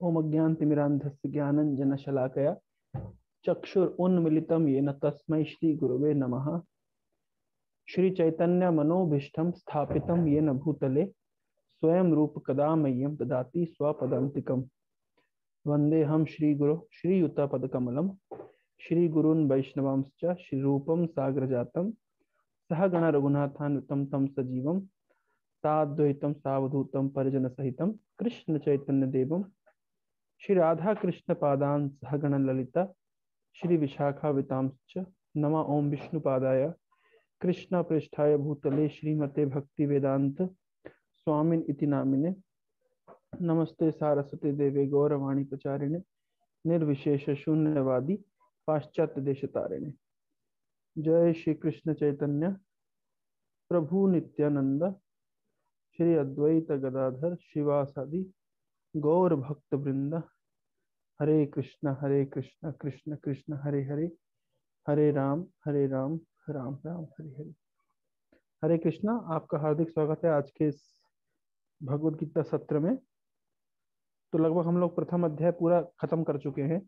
ओम अज्ञानतिमिरान्धस्य ज्ञानञ्जनशलाकया चक्षुरुन्मीलितं येन तस्मै श्रीगुरवे नमः। श्रीचैतन्यमनोभीष्टं स्थापितं येन भूतले स्वयं रूप कदा मह्यं ददाति स्वपदान्तिकम्। वन्देऽहं श्रीगुरो श्रीयुतपदकमलं श्रीगुरून् वैष्णवांश्च श्रीरूपं साग्रजातं सहगण रघुनाथान्वितं तं सजीवं साद्वैतं सावधूतं परिजनसहितं कृष्ण चैतन्य देवं श्री राधा कृष्ण पादान सहगण ललिता श्री विशाखावितांश्च नमः। ओम विष्णुपादाय कृष्ण पृष्ठाय भूतले श्रीमते भक्ति वेदांत स्वामिन इति नामिने नमस्ते सारस्वती देवे गौरवाणी प्रचारिणे निर्विशेष शून्यवादी पाश्चात्य देश तारिणे। जय श्री कृष्ण चैतन्य प्रभु नित्यानंद श्री अद्वैत गदाधर शिवासादि गौर भक्त वृंद। हरे कृष्ण कृष्ण कृष्ण हरे हरे, हरे राम राम राम हरे हरे। हरे कृष्णा, आपका हार्दिक स्वागत है आज के इस भगवद गीता सत्र में। तो लगभग हम लोग प्रथम अध्याय पूरा खत्म कर चुके हैं।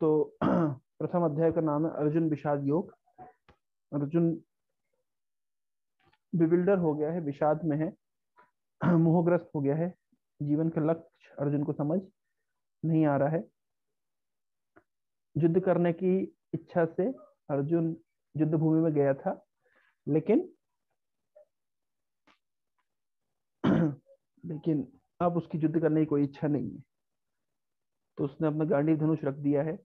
तो प्रथम अध्याय का नाम है अर्जुन विषाद योग। अर्जुन बिविल्डर हो गया है, विषाद में है, मोहग्रस्त हो गया है। जीवन का लक्ष्य अर्जुन को समझ नहीं आ रहा है। युद्ध करने की इच्छा से अर्जुन युद्ध भूमि में गया था, लेकिन लेकिन अब उसकी युद्ध करने की कोई इच्छा नहीं है, तो उसने अपना गांडीव धनुष रख दिया है।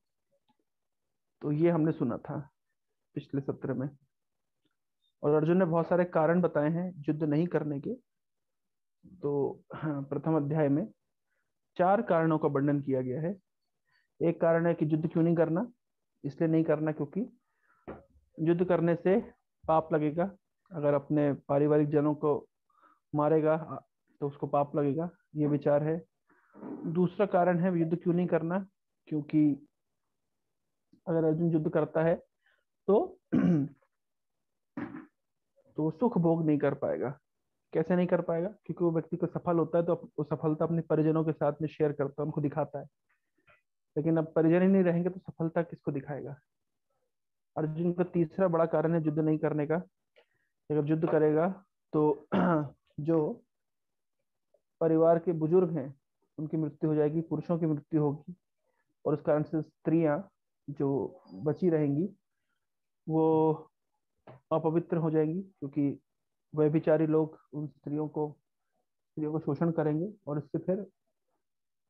तो ये हमने सुना था पिछले सत्र में। और अर्जुन ने बहुत सारे कारण बताए हैं युद्ध नहीं करने के। तो हाँ, प्रथम अध्याय में 4 कारणों का वर्णन किया गया है। एक कारण है कि युद्ध क्यों नहीं करना, इसलिए नहीं करना क्योंकि युद्ध करने से पाप लगेगा। अगर अपने पारिवारिक जनों को मारेगा तो उसको पाप लगेगा, ये विचार है। दूसरा कारण है युद्ध क्यों नहीं करना, क्योंकि अगर अर्जुन युद्ध करता है तो तो सुख भोग नहीं कर पाएगा। कैसे नहीं कर पाएगा? क्योंकि वो व्यक्ति को सफल होता है तो वो सफलता अपने परिजनों के साथ में शेयर करता है, उनको दिखाता है। लेकिन अब परिजन ही नहीं रहेंगे तो सफलता किसको दिखाएगा? अर्जुन का तीसरा बड़ा कारण है युद्ध नहीं करने का। अगर युद्ध करेगा तो जो परिवार के बुजुर्ग हैं उनकी मृत्यु हो जाएगी, पुरुषों की मृत्यु होगी, और उस कारण से स्त्रियां जो बची रहेंगी वो अपवित्र हो जाएंगी, क्योंकि व्यभिचारी लोग उन स्त्रियों को शोषण करेंगे और इससे फिर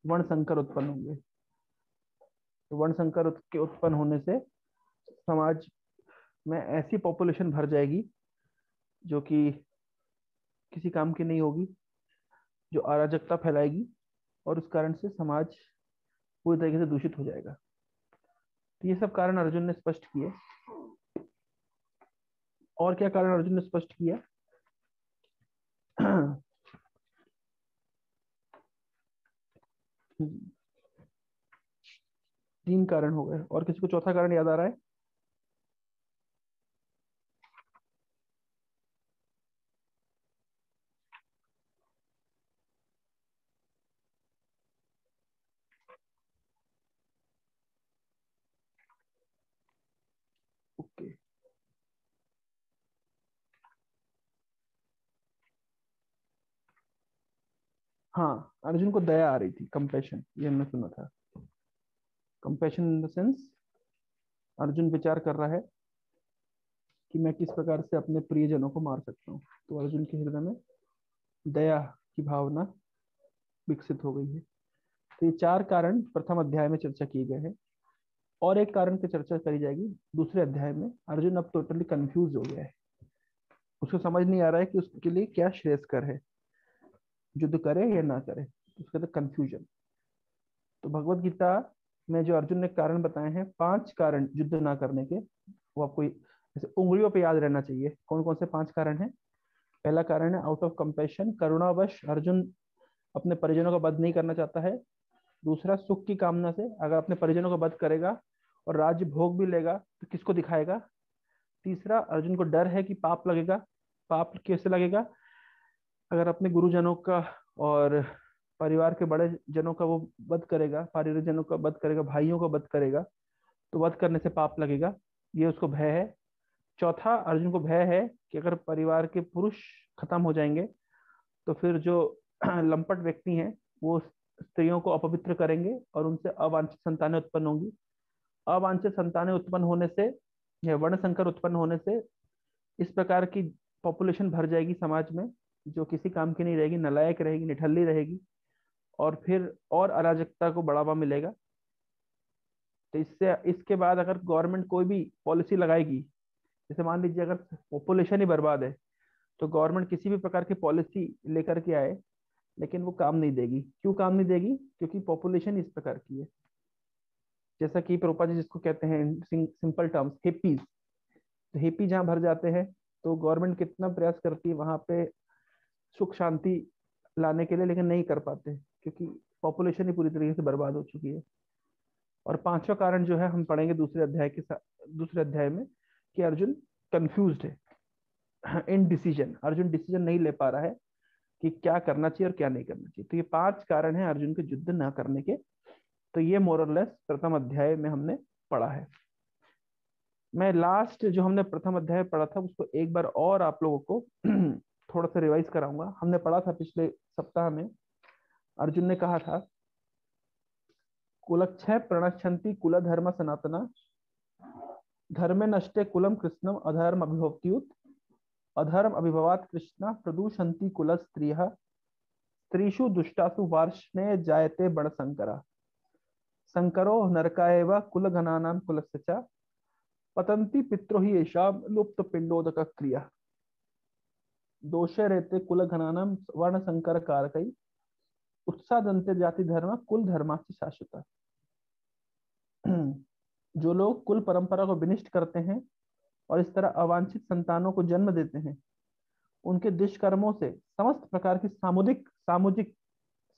वर्ण संकर उत्पन्न होंगे। तो वर्ण संकर के उत्पन्न होने से समाज में ऐसी पॉपुलेशन भर जाएगी जो कि किसी काम की नहीं होगी, जो अराजकता फैलाएगी, और उस कारण से समाज पूरी तरीके से दूषित हो जाएगा। तो ये सब कारण अर्जुन ने स्पष्ट किए। और क्या कारण अर्जुन ने स्पष्ट किया? 3 कारण हो गए, और किसी को चौथा कारण याद आ रहा है? ओके। हाँ, अर्जुन को दया आ रही थी, कंपैशन, ये हमने सुना था। Compassion in the sense, Arjun विचार कर रहा है कि मैं किस प्रकार से अपने प्रियजनों को मार सकता हूँ। तो अर्जुन के हृदय में दया की भावना विकसित हो गई है। तो ये 4 कारण प्रथम अध्याय में चर्चा किए गए हैं। और एक कारण की चर्चा करी जाएगी दूसरे अध्याय में। अर्जुन अब टोटली कंफ्यूज हो गया है, उसको समझ नहीं आ रहा है कि उसके लिए क्या श्रेयस्कर है, युद्ध करे या ना करे। उसका तो कंफ्यूजन। तो भगवत गीता में जो अर्जुन ने कारण बताए हैं, 5 कारण युद्ध ना करने के, वो आपको जैसे उंगलियों पे याद रहना चाहिए। कौन कौन से 5 कारण हैं? पहला कारण है आउट ऑफ कंपैशन, करुणावश अर्जुन अपने परिजनों का वध नहीं करना चाहता है। दूसरा, सुख की कामना से, अगर अपने परिजनों का वध करेगा और राज्य भोग भी लेगा तो किसको दिखाएगा। तीसरा, अर्जुन को डर है कि पाप लगेगा। पाप कैसे लगेगा? अगर अपने गुरुजनों का और परिवार के बड़े जनों का वो वध करेगा, परिजनों का वध करेगा, भाइयों का वध करेगा, तो वध करने से पाप लगेगा, ये उसको भय है। चौथा, अर्जुन को भय है कि अगर परिवार के पुरुष खत्म हो जाएंगे तो फिर जो लंपट व्यक्ति हैं वो स्त्रियों को अपवित्र करेंगे और उनसे अवांछित संतानें उत्पन्न होंगी। अवांछित संतानें उत्पन्न होने से या वर्ण संकर उत्पन्न होने से इस प्रकार की पॉपुलेशन भर जाएगी समाज में, जो किसी काम की नहीं रहेगी, नालायक रहेगी, निठल्ली रहेगी, और फिर और अराजकता को बढ़ावा मिलेगा। तो इससे इसके बाद अगर गवर्नमेंट कोई भी पॉलिसी लगाएगी, जैसे मान लीजिए अगर पॉपुलेशन ही बर्बाद है, तो गवर्नमेंट किसी भी प्रकार की पॉलिसी लेकर के आए, लेकिन वो काम नहीं देगी। क्यों काम नहीं देगी? क्योंकि पॉपुलेशन इस प्रकार की है। जैसा कि प्रभुपाद जी जिसको कहते हैं सिंपल टर्म्स हिप्पीज, तो हिप्पी जहाँ भर जाते हैं तो गवर्नमेंट कितना प्रयास करती है वहां पे सुख शांति लाने के लिए, लेकिन नहीं कर पाते क्योंकि पॉपुलेशन ही पूरी तरीके से बर्बाद हो चुकी है। और पांचवा कारण जो है हम पढ़ेंगे दूसरे अध्याय के साथ, दूसरे अध्याय में, कि अर्जुन कंफ्यूज्ड है इन डिसीजन। अर्जुन डिसीजन नहीं ले पा रहा है कि क्या करना चाहिए और क्या नहीं करना चाहिए। तो ये पांच कारण हैं अर्जुन के युद्ध न करने के। तो ये मोरलेस प्रथम अध्याय में हमने पढ़ा है। मैं लास्ट जो हमने प्रथम अध्याय पढ़ा था उसको एक बार और आप लोगों को थोड़ा सा रिवाइज कराऊंगा। हमने पढ़ा था पिछले सप्ताह में, अर्जुन ने कहा था कुलक्षय प्रणश्यंति कुल धर्म सनातना धर्मे नष्टे कुलम कृष्णम अधर्म अभिभवत्युत अधर्म अभिभवात कृष्णा प्रदूषंति कुल स्त्रियः स्त्रीषु दुष्टासु वार्ष्णे जायते बड़ संकरा संकरो नरकायव कुल घनानां कुलस्य च पतंती पित्रो ही येषाम लुप्त पिंडोदक क्रिया दोषे रहते कुल घनानां वर्ण संकर कारकई उत्सादंते जाति धर्म कुल धर्मास्य शाश्वत। जो लोग कुल परंपरा को विनिष्ट करते हैं और इस तरह अवांछित संतानों को जन्म देते हैं, उनके दुष्कर्मों से समस्त प्रकार की सामुदायिक सामुदायिक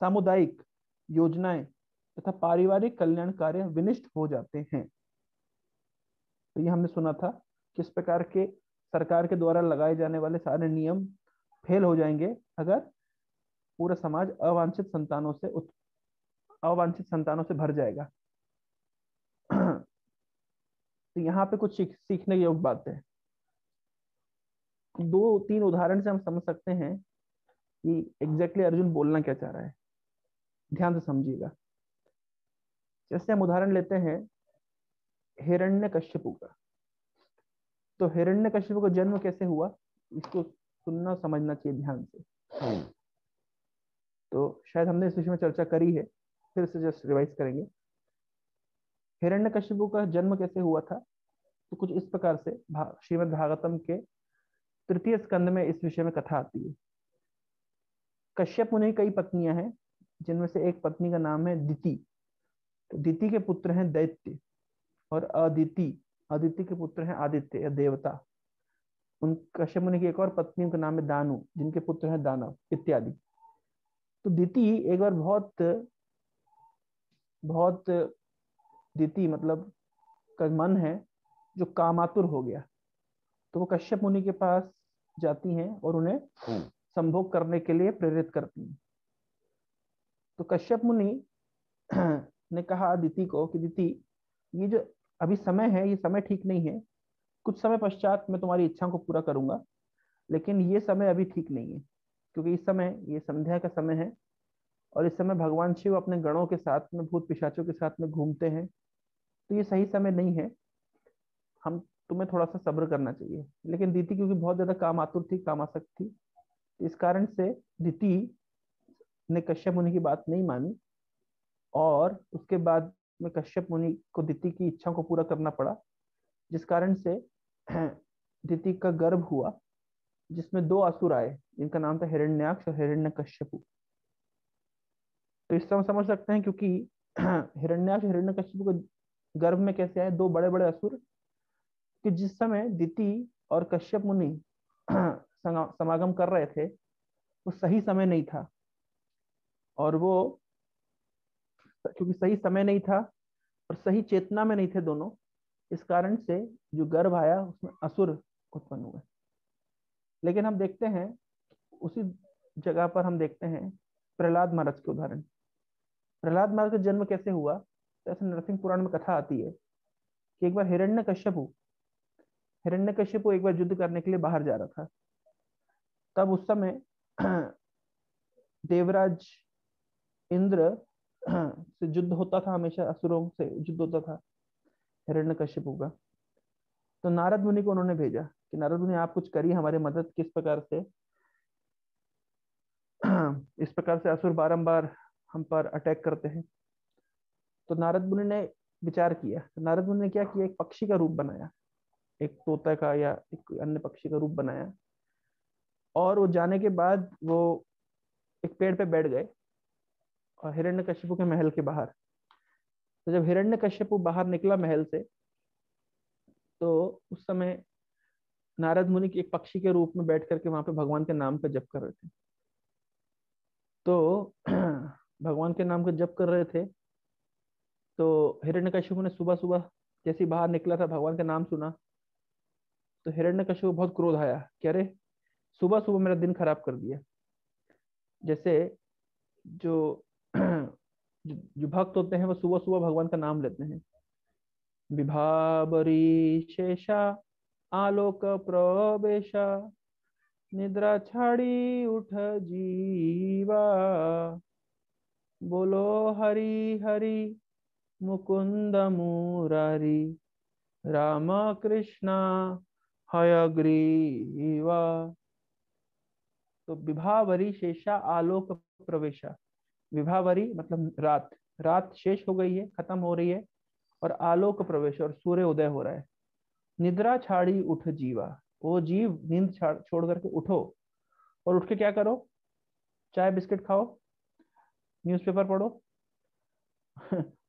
सामुदायिक योजनाएं तथा पारिवारिक कल्याण कार्य विनिष्ट हो जाते हैं। तो ये हमने सुना था किस प्रकार के सरकार के द्वारा लगाए जाने वाले सारे नियम फेल हो जाएंगे अगर पूरा समाज अवांछित संतानों से भर जाएगा। तो यहाँ पे कुछ सीखने योग्य बात है। दो तीन उदाहरण से हम समझ सकते हैं कि एग्जैक्टली अर्जुन बोलना क्या चाह रहा है। ध्यान से समझिएगा। जैसे हम उदाहरण लेते हैं हिरण्यकश्यपु का। तो हिरण्यकश्यपु का जन्म कैसे हुआ, इसको सुनना समझना चाहिए ध्यान से। तो शायद हमने इस विषय में चर्चा करी है, फिर से जस्ट रिवाइज करेंगे। हिरण्यकश्यपु का जन्म कैसे हुआ था, तो कुछ इस प्रकार से श्रीमद् भागवतम के तृतीय स्कंद में इस विषय में कथा आती है। कश्यप मुनि की कई पत्नियां हैं, जिनमें से एक पत्नी का नाम है दिति। तो दिति के पुत्र हैं दैत्य, और अदिति अदिति के पुत्र हैं आदित्य या देवता। उन कश्यप मुनि की एक और पत्नी, उनका नाम है दानु, जिनके पुत्र हैं दानव इत्यादि। तो दिति एक बार बहुत बहुत दिति मतलब का मन है जो कामातुर हो गया, तो वो कश्यप मुनि के पास जाती हैं और उन्हें संभोग करने के लिए प्रेरित करती हैं। तो कश्यप मुनि ने कहा दिति को कि दिति, ये जो अभी समय है ये समय ठीक नहीं है, कुछ समय पश्चात मैं तुम्हारी इच्छा को पूरा करूंगा, लेकिन ये समय अभी ठीक नहीं है, क्योंकि इस समय ये संध्या का समय है और इस समय भगवान शिव अपने गणों के साथ में, भूत पिशाचों के साथ में घूमते हैं, तो ये सही समय नहीं है, हम तुम्हें थोड़ा सा सब्र करना चाहिए। लेकिन दीति क्योंकि बहुत ज्यादा काम आतुर थी, कामासक्त थी, इस कारण से दीति ने कश्यप मुनि की बात नहीं मानी, और उसके बाद में कश्यप मुनि को दीति की इच्छा को पूरा करना पड़ा, जिस कारण से दीति का गर्भ हुआ, जिसमें दो असुर आए, जिनका नाम था हिरण्याक्ष और हिरण्यकश्यपु। तो इससे हम समझ सकते हैं क्योंकि हिरण्याक्ष हिरण्यकश्यपु के गर्भ में कैसे आए दो बड़े बड़े असुर, कि जिस समय दिति और कश्यप मुनि समागम कर रहे थे वो सही समय नहीं था, और वो क्योंकि सही समय नहीं था और सही चेतना में नहीं थे दोनों, इस कारण से जो गर्भ आया उसमें असुर उत्पन्न हुए। लेकिन हम देखते हैं उसी जगह पर हम देखते हैं प्रहलाद महाराज के उदाहरण। प्रहलाद महाराज का जन्म कैसे हुआ, तो ऐसे नरसिंह पुराण में कथा आती है कि एक बार हिरण्यकश्यपु एक बार युद्ध करने के लिए बाहर जा रहा था। तब उस समय देवराज इंद्र से युद्ध होता था, हमेशा असुरों से युद्ध होता था हिरण्यकश्यपु का। तो नारद मुनि को उन्होंने भेजा कि नारद मुनि आप कुछ करिए हमारी मदद, किस प्रकार से इस प्रकार से असुर बारंबार हम पर अटैक करते हैं। तो नारद मुनि ने विचार किया, तो नारद मुनि ने क्या किया, एक पक्षी का रूप बनाया, एक तोता का या एक अन्य पक्षी का रूप बनाया, और वो जाने के बाद वो एक पेड़ पे बैठ गए और हिरण्यकश्यपु के महल के बाहर। तो जब हिरण्यकश्यपु बाहर निकला महल से, तो उस समय नारद मुनि एक पक्षी के रूप में बैठ करके वहां पे भगवान के नाम पे जप कर रहे थे। तो भगवान के नाम का जप कर रहे थे, तो हिरण्यकश्यपु ने सुबह सुबह जैसे ही बाहर निकला था, भगवान का नाम सुना, तो हिरण्यकश्यप को बहुत क्रोध आया कि अरे सुबह सुबह मेरा दिन खराब कर दिया। जैसे जो जो भक्त होते हैं वो सुबह सुबह भगवान का नाम लेते हैं, विभावरी शेषा आलोक प्रवेशा निद्रा छाड़ी उठ जीवा बोलो हरि हरि मुकुंद मुरारी राम कृष्ण हयग्रीवा। तो विभावरी शेषा आलोक प्रवेशा, विभावरी मतलब रात, रात शेष हो गई है, खत्म हो रही है, और आलोक प्रवेश और सूर्य उदय हो रहा है। निद्रा छाड़ी उठ जीवा, वो जीव नींद छोड़ करके उठो, और उठ के क्या करो, चाय बिस्किट खाओ, न्यूज़पेपर पढ़ो,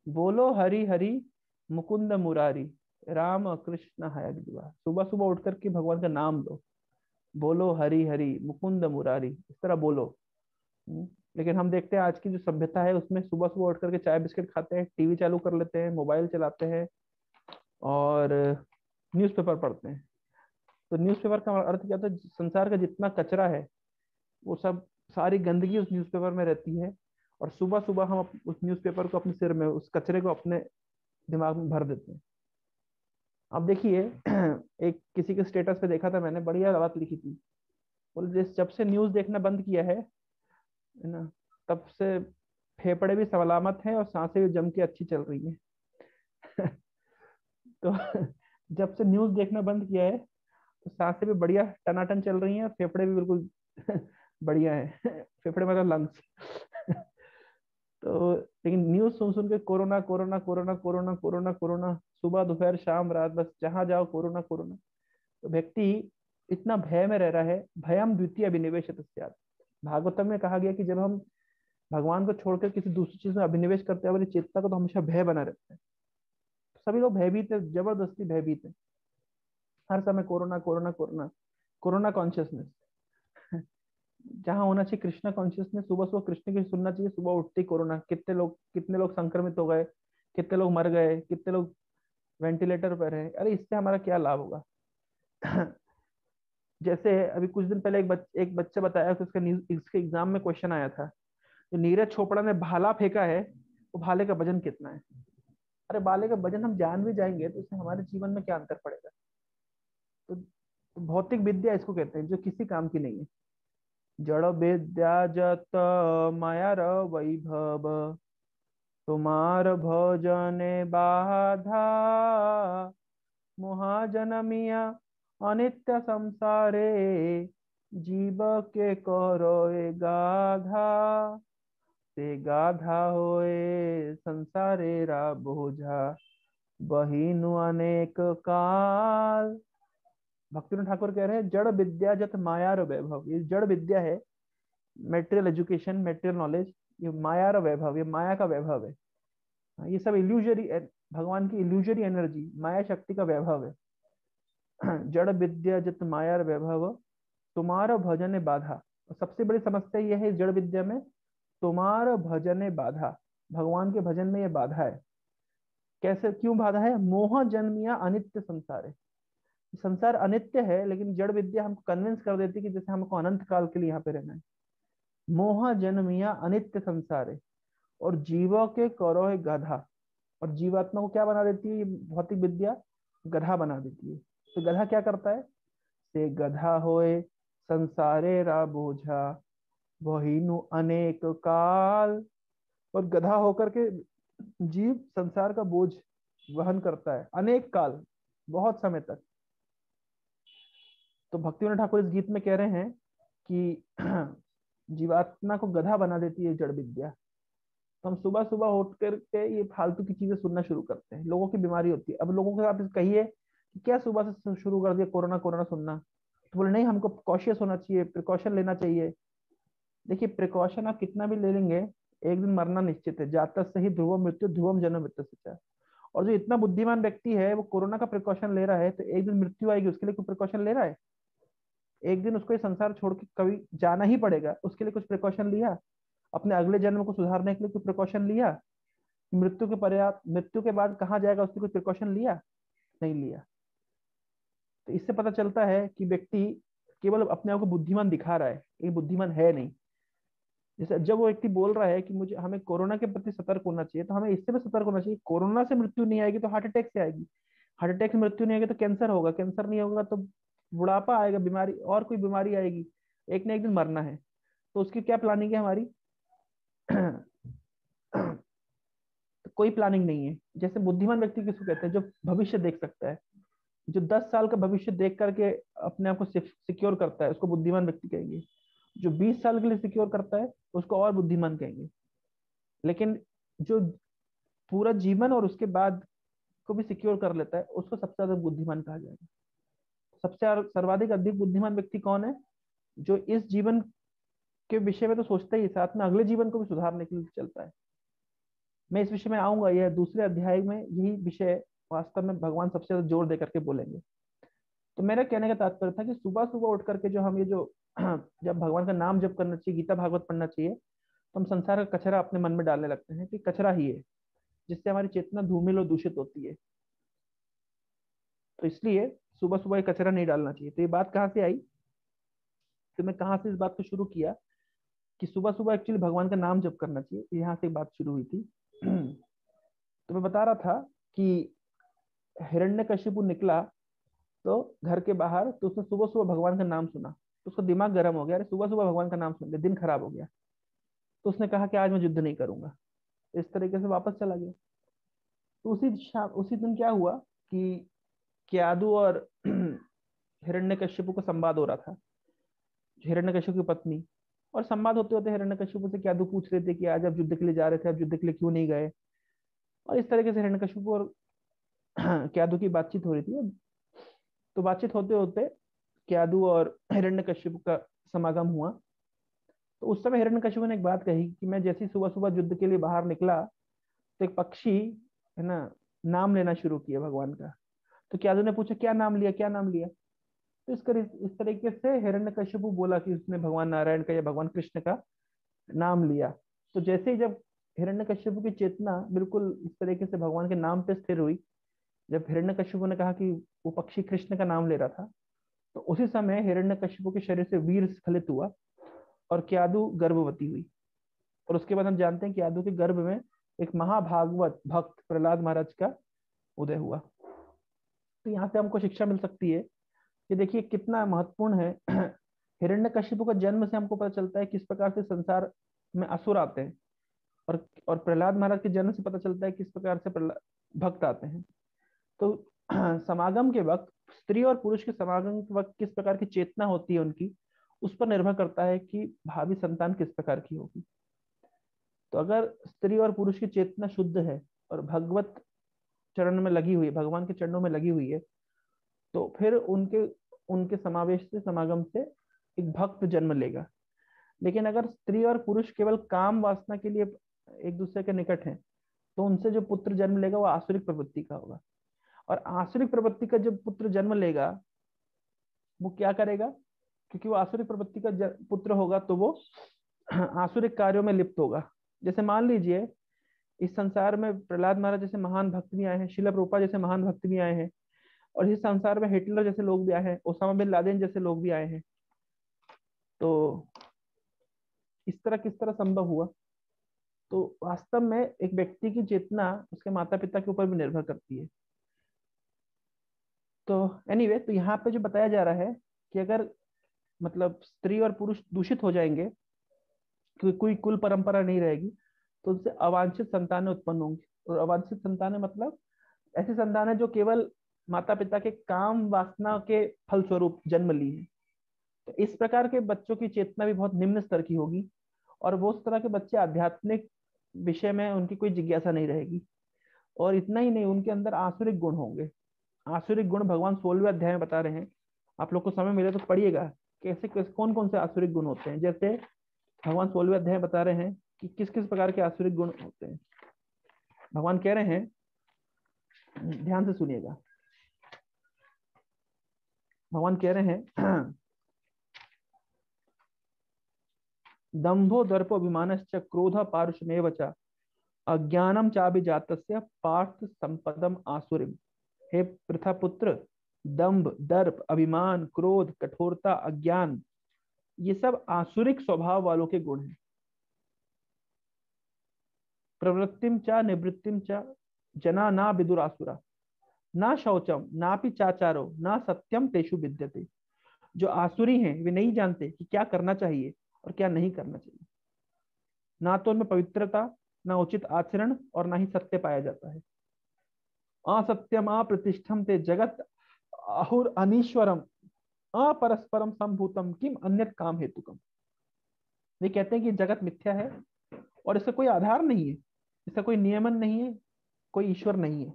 बोलो हरि हरि मुकुंद मुरारी राम कृष्ण हयग्रीवा। सुबह सुबह उठ करके भगवान का नाम लो, बोलो हरि हरि मुकुंद मुरारी, इस तरह बोलो। हम्म, लेकिन हम देखते हैं आज की जो सभ्यता है उसमें सुबह सुबह उठ करके चाय बिस्किट खाते हैं, टीवी चालू कर लेते हैं, मोबाइल चलाते हैं और न्यूज़पेपर पढ़ते हैं। तो न्यूज़पेपर का अर्थ क्या होता है, संसार का जितना कचरा है वो सब, सारी गंदगी उस न्यूज़पेपर में रहती है, और सुबह सुबह हम उस न्यूज़पेपर को अपने सिर में, उस कचरे को अपने दिमाग में भर देते हैं। अब देखिए एक किसी के स्टेटस पे देखा था मैंने, बढ़िया बात लिखी थी, बोले जिस जब से न्यूज़ देखना बंद किया है ना, तब से फेफड़े भी सलामत हैं और सांसें भी जम के अच्छी चल रही हैं। तो जब से न्यूज़ देखना बंद किया है तो सांसें भी बढ़िया टनाटन चल रही हैं, और फेफड़े भी बिल्कुल बढ़िया है। फेफड़े मतलब लंग्स। तो लेकिन न्यूज़ सुन सुन के corona corona corona corona corona corona, सुबह दोपहर शाम रात, बस जहां जाओ कोरोना कोरोना। तो व्यक्ति इतना भय में रह रहा है, भयम द्वितीय अभिनिवेश तस्यात्। भागवतम में कहा गया कि जब हम भगवान को छोड़कर किसी दूसरी चीज में अभिनिवेश करते हैं, हमारी चेतना को तो हमेशा भय बना रहता है। तो सभी लोग भयभीत है, जबरदस्ती भयभीत है, हर समय corona corona corona. Corona consciousness जहाँ होना चाहिए कृष्णा कॉन्शियसनेस, सुबह सुबह कृष्ण की सुनना चाहिए, सुबह उठते ही कोरोना, कितने लोग संक्रमित हो गए, कितने लोग मर गए, कितने लोग वेंटिलेटर पर है, अरे इससे हमारा क्या लाभ होगा। जैसे अभी कुछ दिन पहले एक बच्चा बताया कि इसके एग्जाम में क्वेश्चन आया था, जो नीरज चोपड़ा ने भाला फेंका है, वो भाले का वजन कितना है। अरे भाले का वजन हम जान भी जाएंगे तो इससे हमारे जीवन में क्या अंतर पड़ेगा। तो भौतिक विद्या इसको कहते हैं जो किसी काम की नहीं है। जड़ विद्या जत मायार वैभव, तुम्हार भोजने बाधा, महाजनमिया अनित्य संसारे, जीव के करो गाधा, ते गाधा होए संसारे रा बोझा, बहिनु अनेक काल। भक्तिनाथ ठाकुर कह रहे हैं जड़ विद्या जत मायार वैभव, ये जड़ विद्या है, मेटेरियल एजुकेशन, मेटेरियल नॉलेज, ये मायार वैभव, ये माया का वैभव है। हाँ, ये सब इल्यूजरी, भगवान की इल्यूजरी एनर्जी, माया शक्ति का वैभव है। जड़ विद्या जित मायार वैभव, तुम्हारा भजन बाधा। और सबसे बड़ी समस्या यह है जड़ विद्या में, तुम्हारा भजन बाधा, भगवान के भजन में यह बाधा है। कैसे, क्यों बाधा है, मोह जन्मिया अनित्य संसार है। संसार अनित्य है, लेकिन जड़ विद्या हमको कन्विंस कर देती है कि जैसे हमको अनंत काल के लिए यहाँ पे रहना है। मोह जन्मिया अनित्य संसारे, और जीवों के करो है गधा। और जीवात्मा को क्या बना देती है ये भौतिक विद्या? गधा बना देती है। तो गधा क्या करता है? से गधा होए संसारे रा बोझा, वही नु अनेक काल। और गधा होकर के जीव संसार का बोझ वहन करता है अनेक काल, बहुत समय तक। तो भक्तिविनोद ठाकुर इस गीत में कह रहे हैं कि जीवात्मा को गधा बना देती है जड़ विद्या। तो हम सुबह सुबह उठ करके ये फालतू की चीजें सुनना शुरू करते हैं। लोगों की बीमारी होती है। अब लोगों को आप कहिए कि क्या सुबह से शुरू कर दिया कोरोना कोरोना सुनना, तो बोले नहीं, हमको कॉशियस होना चाहिए, प्रिकॉशन लेना चाहिए। देखिए, प्रिकॉशन आप कितना भी ले लेंगे, एक दिन मरना निश्चित है। जातः सही ध्रुवम मृत्यु, ध्रुवम जन्म मृत्यु। और जो इतना बुद्धिमान व्यक्ति है वो कोरोना का प्रिकॉशन ले रहा है, तो एक दिन मृत्यु आएगी, उसके लिए कोई प्रिकॉशन ले रहा है? एक दिन उसको ये संसार छोड़ के कभी जाना ही पड़ेगा, उसके लिए कुछ प्रिकॉशन लिया? अपने अगले जन्म को सुधारने के लिए कुछ प्रिकॉशन लिया? मृत्यु के बाद कहाँ जाएगा उसके कुछ प्रिकॉशन लिया? नहीं लिया। तो इससे पता चलता है कि व्यक्ति केवल अपने आप को बुद्धिमान दिखा रहा है, ये बुद्धिमान है नहीं। जैसे जब वो व्यक्ति बोल रहा है कि मुझे हमें कोरोना के प्रति सतर्क होना चाहिए, तो हमें इससे भी सतर्क होना चाहिए। कोरोना से मृत्यु नहीं आएगी तो हार्ट अटैक से आएगी, हार्ट अटैक से मृत्यु नहीं आएगी तो कैंसर होगा, कैंसर नहीं होगा तो बुढ़ापा आएगा, बीमारी और कोई बीमारी आएगी। एक ना एक दिन मरना है। तो उसकी क्या प्लानिंग है हमारी? तो कोई प्लानिंग नहीं है। जैसे बुद्धिमान व्यक्ति किसको कहते हैं? जो भविष्य देख सकता है, जो 10 साल का भविष्य देख करके अपने आप को सिक्योर करता है, उसको बुद्धिमान व्यक्ति कहेंगे। जो 20 साल के लिए सिक्योर करता है उसको और बुद्धिमान कहेंगे। लेकिन जो पूरा जीवन और उसके बाद को भी सिक्योर कर लेता है उसको सबसे ज्यादा बुद्धिमान कहा जाएगा। सबसे सर्वाधिक अधिक बुद्धिमान व्यक्ति कौन है? जो इस जीवन के विषय में तो सोचता ही है, साथ में अगले जीवन को भी सुधारने के लिए चलता है। मैं इस विषय में आऊंगा, यह दूसरे अध्याय में यही विषय वास्तव में भगवान सबसे ज्यादा जोर देकर के बोलेंगे। तो मेरा कहने का तात्पर्य था कि सुबह सुबह उठ करके जो हम ये जो जब भगवान का नाम जप करना चाहिए, गीता भागवत पढ़ना चाहिए, तो हम संसार का कचरा अपने मन में डालने लगते हैं कि कचरा ही है, जिससे हमारी चेतना धूमिल और दूषित होती है। तो इसलिए सुबह सुबह ये कचरा नहीं डालना चाहिए। तो ये बात कहाँ से आई? तो मैं कहाँ से इस बात को शुरू किया कि सुबह सुबह एक्चुअली भगवान का नाम जप करना चाहिए, यहाँ से बात शुरू हुई थी। तो मैं बता रहा था कि हिरण्यकशिपु निकला तो घर के बाहर, तो उसने सुबह सुबह भगवान का नाम सुना, तो उसका दिमाग गर्म हो गया, अरे सुबह सुबह भगवान का नाम सुन लिया, दिन खराब हो गया। तो उसने कहा कि आज मैं युद्ध नहीं करूंगा। तो इस तरीके से वापस चला गया। तो उसी दिन क्या हुआ कि क्यादु और हिरण्यकशिपु का संवाद हो रहा था, हिरण्यकशिपु की पत्नी। और संवाद होते होते हिरण्यकशिपु से क्यादु पूछ रहे थे कि आज आप युद्ध के लिए जा रहे थे, आप युद्ध के लिए क्यों नहीं गए? और इस तरीके से हिरण्यकशिपु और क्यादु की बातचीत हो रही थी। तो बातचीत होते होते क्यादु और हिरण्यकशिपु का समागम हुआ। तो उस समय हिरण्यकशिपु ने एक बात कही कि मैं जैसे ही सुबह सुबह युद्ध के लिए बाहर निकला, तो एक पक्षी है ना, नाम लेना शुरू किया भगवान का। तो क्यादु ने पूछा क्या नाम लिया, क्या नाम लिया? तो इस तरीके से हिरण्यकशिपु बोला कि उसने भगवान नारायण का या भगवान कृष्ण का नाम लिया। तो जैसे ही जब हिरण्यकशिपु की चेतना बिल्कुल इस तरीके से भगवान के नाम पे स्थिर हुई, जब हिरण्यकशिपु ने कहा कि वो पक्षी कृष्ण का नाम ले रहा था, तो उसी समय हिरण्यकशिपु के शरीर से वीर स्खलित हुआ और क्यादु गर्भवती हुई। और उसके बाद हम जानते हैं कि क्यादु के गर्भ में एक महाभागवत भक्त प्रहलाद महाराज का उदय हुआ। तो यहाँ से हमको शिक्षा मिल सकती है कि देखिए कितना महत्वपूर्ण है। हिरण्यकशिपु का जन्म से हमको पता चलता है किस प्रकार से संसार में असुर आते हैं, और प्रहलाद महाराज के जन्म से पता चलता है किस प्रकार से भक्त आते हैं। तो समागम के वक्त, स्त्री और पुरुष के समागम के वक्त किस प्रकार की चेतना होती है उनकी, उस पर निर्भर करता है कि भावी संतान किस प्रकार की होगी। तो अगर स्त्री और पुरुष की चेतना शुद्ध है और भगवत चरण में लगी हुई है, भगवान के चरणों में लगी हुई है, तो फिर उनके उनके समावेश से, समागम से एक भक्त जन्म लेगा। लेकिन अगर स्त्री और पुरुष केवल काम वासना के लिए एक दूसरे के निकट हैं, तो उनसे जो पुत्र जन्म लेगा वो आसुरिक प्रवृत्ति का होगा। और आसुरिक प्रवृत्ति का जब पुत्र जन्म लेगा, वो क्या करेगा? क्योंकि वो आसुरिक प्रवृत्ति का पुत्र होगा तो वो आसुरिक कार्यों में लिप्त होगा। जैसे मान लीजिए इस संसार में प्रहलाद महाराज जैसे महान भक्त भी आए हैं, शिला प्रभुपाद जैसे महान भक्त भी आए हैं, और इस संसार में हिटलर जैसे लोग भी आए हैं, ओसामा बिन लादेन जैसे लोग भी आए हैं। तो इस तरह किस तरह संभव हुआ? तो वास्तव में एक व्यक्ति की चेतना उसके माता पिता के ऊपर भी निर्भर करती है। तो एनीवे, तो यहाँ पे जो बताया जा रहा है कि अगर मतलब स्त्री और पुरुष दूषित हो जाएंगे, क्योंकि कोई कुल परंपरा नहीं रहेगी, तो उससे अवांछित संतानें उत्पन्न होंगी। और अवांछित संतानें मतलब ऐसी संतानें जो केवल माता पिता के काम वासना के फलस्वरूप जन्म ली है। तो इस प्रकार के बच्चों की चेतना भी बहुत निम्न स्तर की होगी, और वो उस तरह के बच्चे आध्यात्मिक विषय में उनकी कोई जिज्ञासा नहीं रहेगी। और इतना ही नहीं, उनके अंदर आसुरिक गुण होंगे। आसुरिक गुण भगवान 16वें अध्याय में बता रहे हैं। आप लोग को समय मिले तो पढ़िएगा कैसे कैसे कौन कौन से आसुरिक गुण होते हैं। जैसे भगवान 16वें अध्याय में बता रहे हैं कि किस किस प्रकार के आसुरिक गुण होते हैं। भगवान कह रहे हैं, ध्यान से सुनिएगा। भगवान कह रहे हैं दंभो दर्पो अभिमानश्च क्रोध पारुषमेव च अज्ञानम चाभिजातस्य पार्थ संपदम आसुरिम। हे पृथा पुत्र, दंभ, दर्प, अभिमान, क्रोध, कठोरता, अज्ञान, ये सब आसुरिक स्वभाव वालों के गुण हैं। प्रवृत्तिम च निवृत्तिम च जना ना विदुरासुरा ना शौचम ना पि चाचारो ना सत्यम तेषु विद्यते। जो आसुरी हैं वे नहीं जानते कि क्या करना चाहिए और क्या नहीं करना चाहिए। ना तो उनमें पवित्रता, ना उचित आचरण, और ना ही सत्य पाया जाता है। असत्यम अप्रतिष्ठम ते जगत आहुर अनीश्वरम अपरस्परम संभूतम किम अन्यत काम हेतुकम। वे कहते हैं कि जगत मिथ्या है और इसका कोई आधार नहीं है, इसका कोई नियमन नहीं है, कोई ईश्वर नहीं है।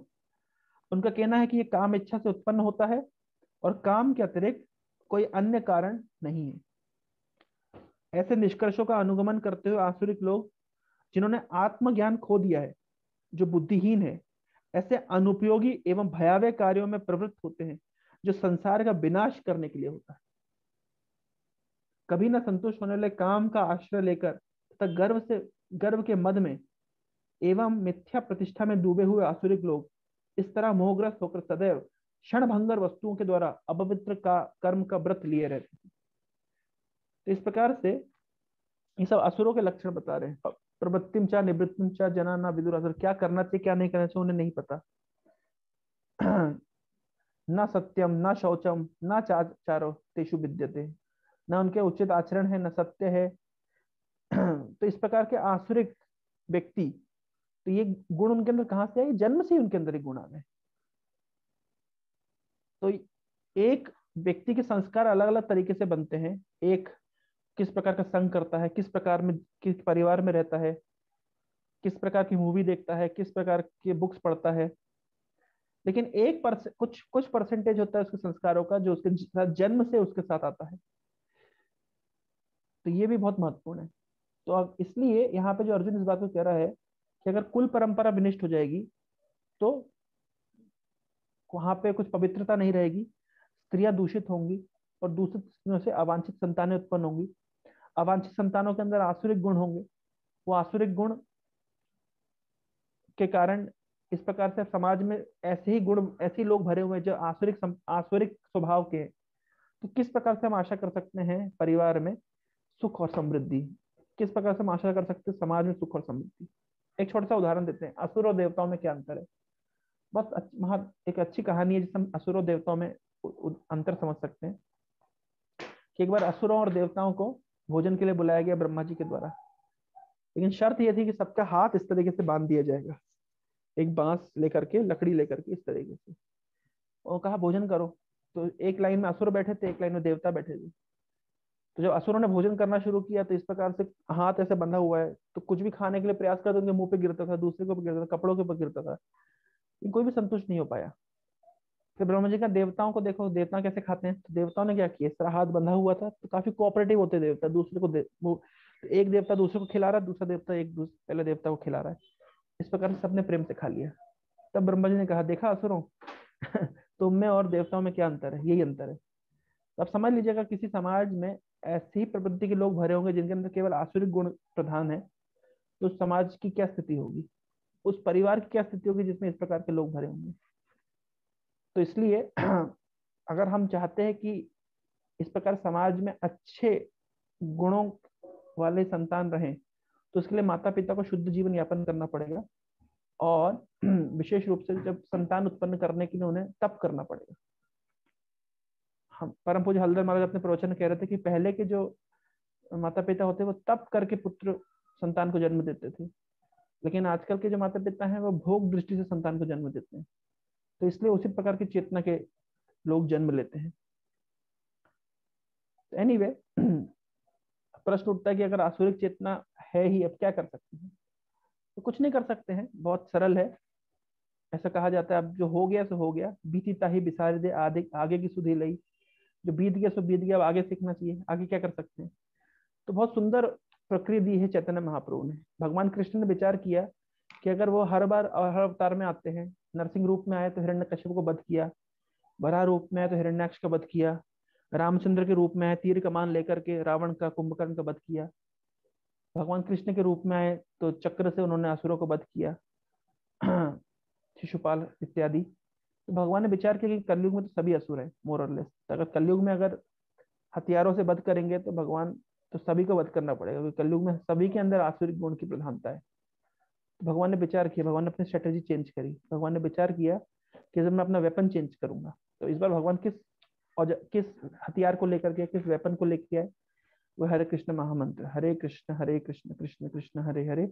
उनका कहना है कि ये काम इच्छा से उत्पन्न होता है और काम के अतिरिक्त कोई अन्य कारण नहीं है। ऐसे निष्कर्षों का अनुगमन करते हुए आसुरिक लोग, जिन्होंने आत्मज्ञान खो दिया है, जो बुद्धिहीन है, ऐसे अनुपयोगी एवं भयावह कार्यों में प्रवृत्त होते हैं जो संसार का विनाश करने के लिए होता है। कभी न संतुष्ट होने वाले काम का आश्रय लेकर तथा गर्व के मद में एवं मिथ्या प्रतिष्ठा में डूबे हुए आसुरिक लोग इस तरह मोहग्रस्त होकर सदैव क्षणभंगर वस्तुओं के द्वारा अपवित्र का कर्म का व्रत लिए रहते हैं। तो इस प्रकार से ये सब असुरों के लक्षण बता रहे हैं। प्रवृत्तिम चा निवृत्तिम चा जना ना विदुर असुर, क्या करना चाहिए क्या नहीं करना चाहिए उन्हें नहीं पता। न सत्यम न शौचम न चारो तेषु विद्यते, न उनके उचित आचरण है न सत्य है। तो इस प्रकार के आसुरिक व्यक्ति, तो ये गुण उनके अंदर कहां से आए? जन्म से ही उनके अंदर ये गुण आ गए। तो एक व्यक्ति के संस्कार अलग अलग तरीके से बनते हैं। एक किस प्रकार का संग करता है, किस प्रकार में, किस परिवार में रहता है, किस प्रकार की मूवी देखता है, किस प्रकार के बुक्स पढ़ता है। लेकिन कुछ कुछ परसेंटेज होता है उसके संस्कारों का जो उसके साथ जन्म से उसके साथ आता है। तो ये भी बहुत महत्वपूर्ण है। तो अब इसलिए यहाँ पे जो अर्जुन इस बात को कह रहा है कि अगर कुल परंपरा विनिष्ट हो जाएगी तो वहां पे कुछ पवित्रता नहीं रहेगी, स्त्रियां दूषित होंगी, और दूषित स्त्रियों से अवांछित संतानें उत्पन्न होंगी। अवांछित संतानों के अंदर आसुरिक गुण होंगे। वो आसुरिक गुण के कारण इस प्रकार से समाज में ऐसे ही गुण, ऐसे ही लोग भरे हुए हैं जो आसुरिक स्वभाव के हैं। तो किस प्रकार से हम आशा कर सकते हैं परिवार में सुख और समृद्धि? किस प्रकार से हम आशा कर सकते हैं समाज में सुख और समृद्धि? एक छोटा सा उदाहरण देते हैं, असुर और देवताओं में क्या अंतर है। बस वहां एक अच्छी कहानी है जिससे हम असुर और देवताओं में अंतर समझ सकते हैं। कि एक बार असुरों और देवताओं को भोजन के लिए बुलाया गया ब्रह्मा जी के द्वारा, लेकिन शर्त यह थी कि सबका हाथ इस तरीके से बांध दिया जाएगा, एक बांस लेकर के, लकड़ी लेकर के, इस तरीके से, और कहा भोजन करो। तो एक लाइन में असुर बैठे थे, एक लाइन में देवता बैठे थे। तो जब असुरों ने भोजन करना शुरू किया तो इस प्रकार से हाथ ऐसे बंधा हुआ है, तो कुछ भी खाने के लिए प्रयास करते उनके मुंह पे गिरता था, दूसरे के ऊपर गिरता था, कपड़ों के ऊपर गिरता था, लेकिन कोई भी संतुष्ट नहीं हो पाया। फिर ब्रह्मा जी का देवताओं को देखो, देवता कैसे खाते हैं। तो देवताओं ने क्या किया, इस तरह हाथ बंधा हुआ था, तो काफी कोऑपरेटिव होते देवता, दूसरे को एक देवता दूसरे को खिला रहा है, दूसरा देवता पहले देवता को खिला रहा है। इस प्रकार से सबने प्रेम से खा लिया। तब ब्रह्मा जी ने कहा, देखा असुरों, तुम में और देवताओं में क्या अंतर है, यही अंतर है। तो आप समझ लीजिएगा किसी समाज में ऐसी ही प्रवृत्ति के लोग भरे होंगे जिनके अंदर केवल आसुरिक गुण प्रधान है, तो उस समाज की क्या स्थिति होगी, उस परिवार की क्या स्थिति होगी जिसमें इस प्रकार के लोग भरे होंगे। तो इसलिए अगर हम चाहते हैं कि इस प्रकार समाज में अच्छे गुणों वाले संतान रहें तो उसके लिए माता पिता को शुद्ध जीवन यापन करना पड़ेगा, और विशेष रूप से जब संतान उत्पन्न करने के लिए उन्हें तप करना पड़ेगा। हम परम पूज्य हल्दर महाराज अपने प्रवचन में कह रहे थे कि पहले के जो माता पिता होते वो तप करके पुत्र संतान को जन्म देते थे, लेकिन आजकल के जो माता पिता हैं वो भोग दृष्टि से संतान को जन्म देते हैं। तो इसलिए उसी प्रकार की चेतना के लोग जन्म लेते हैं। एनीवे प्रश्न उठता है कि अगर आसुरिक चेतना है ही, अब क्या कर सकते हैं? तो कुछ नहीं कर सकते हैं, बहुत सरल है। ऐसा कहा जाता है अब जो हो गया सो हो गया, बीती ताही बिसार दे, आगे आगे की सुधि लई। जो बीत गया सो बीत गया, अब आगे सीखना चाहिए, आगे क्या कर सकते हैं। तो बहुत सुंदर प्रक्रिया दी है चैतन्य महाप्रभु ने। भगवान कृष्ण ने विचार किया कि अगर वो हर बार हर अवतार में आते हैं, नरसिंह रूप में आए तो हिरण्यकश्यप को वध किया, वराह रूप में आए तो हिरण्याक्ष का वध किया, रामचंद्र के रूप में आए तीर कमान लेकर के रावण का कुंभकर्ण का वध किया, भगवान कृष्ण के रूप में आए तो चक्र से उन्होंने असुरों को वध किया, शिशुपाल इत्यादि। तो भगवान ने विचार किया कि कलयुग में तो सभी असुर हैं मोर और लेस। तो अगर कलयुग में अगर हथियारों से वध करेंगे तो भगवान तो सभी को वध करना पड़ेगा, क्योंकि कलयुग में सभी के अंदर आसुरिक गुण की प्रधानता है। तो भगवान ने विचार किया, भगवान ने अपनी स्ट्रेटेजी चेंज करी। भगवान ने विचार किया कि जब मैं अपना वेपन चेंज करूंगा, तो इस बार भगवान किस हथियार को लेकर के, किस वेपन को लेकर आए? वो हरे कृष्ण महामंत्र, हरे कृष्ण कृष्ण कृष्ण हरे हरे,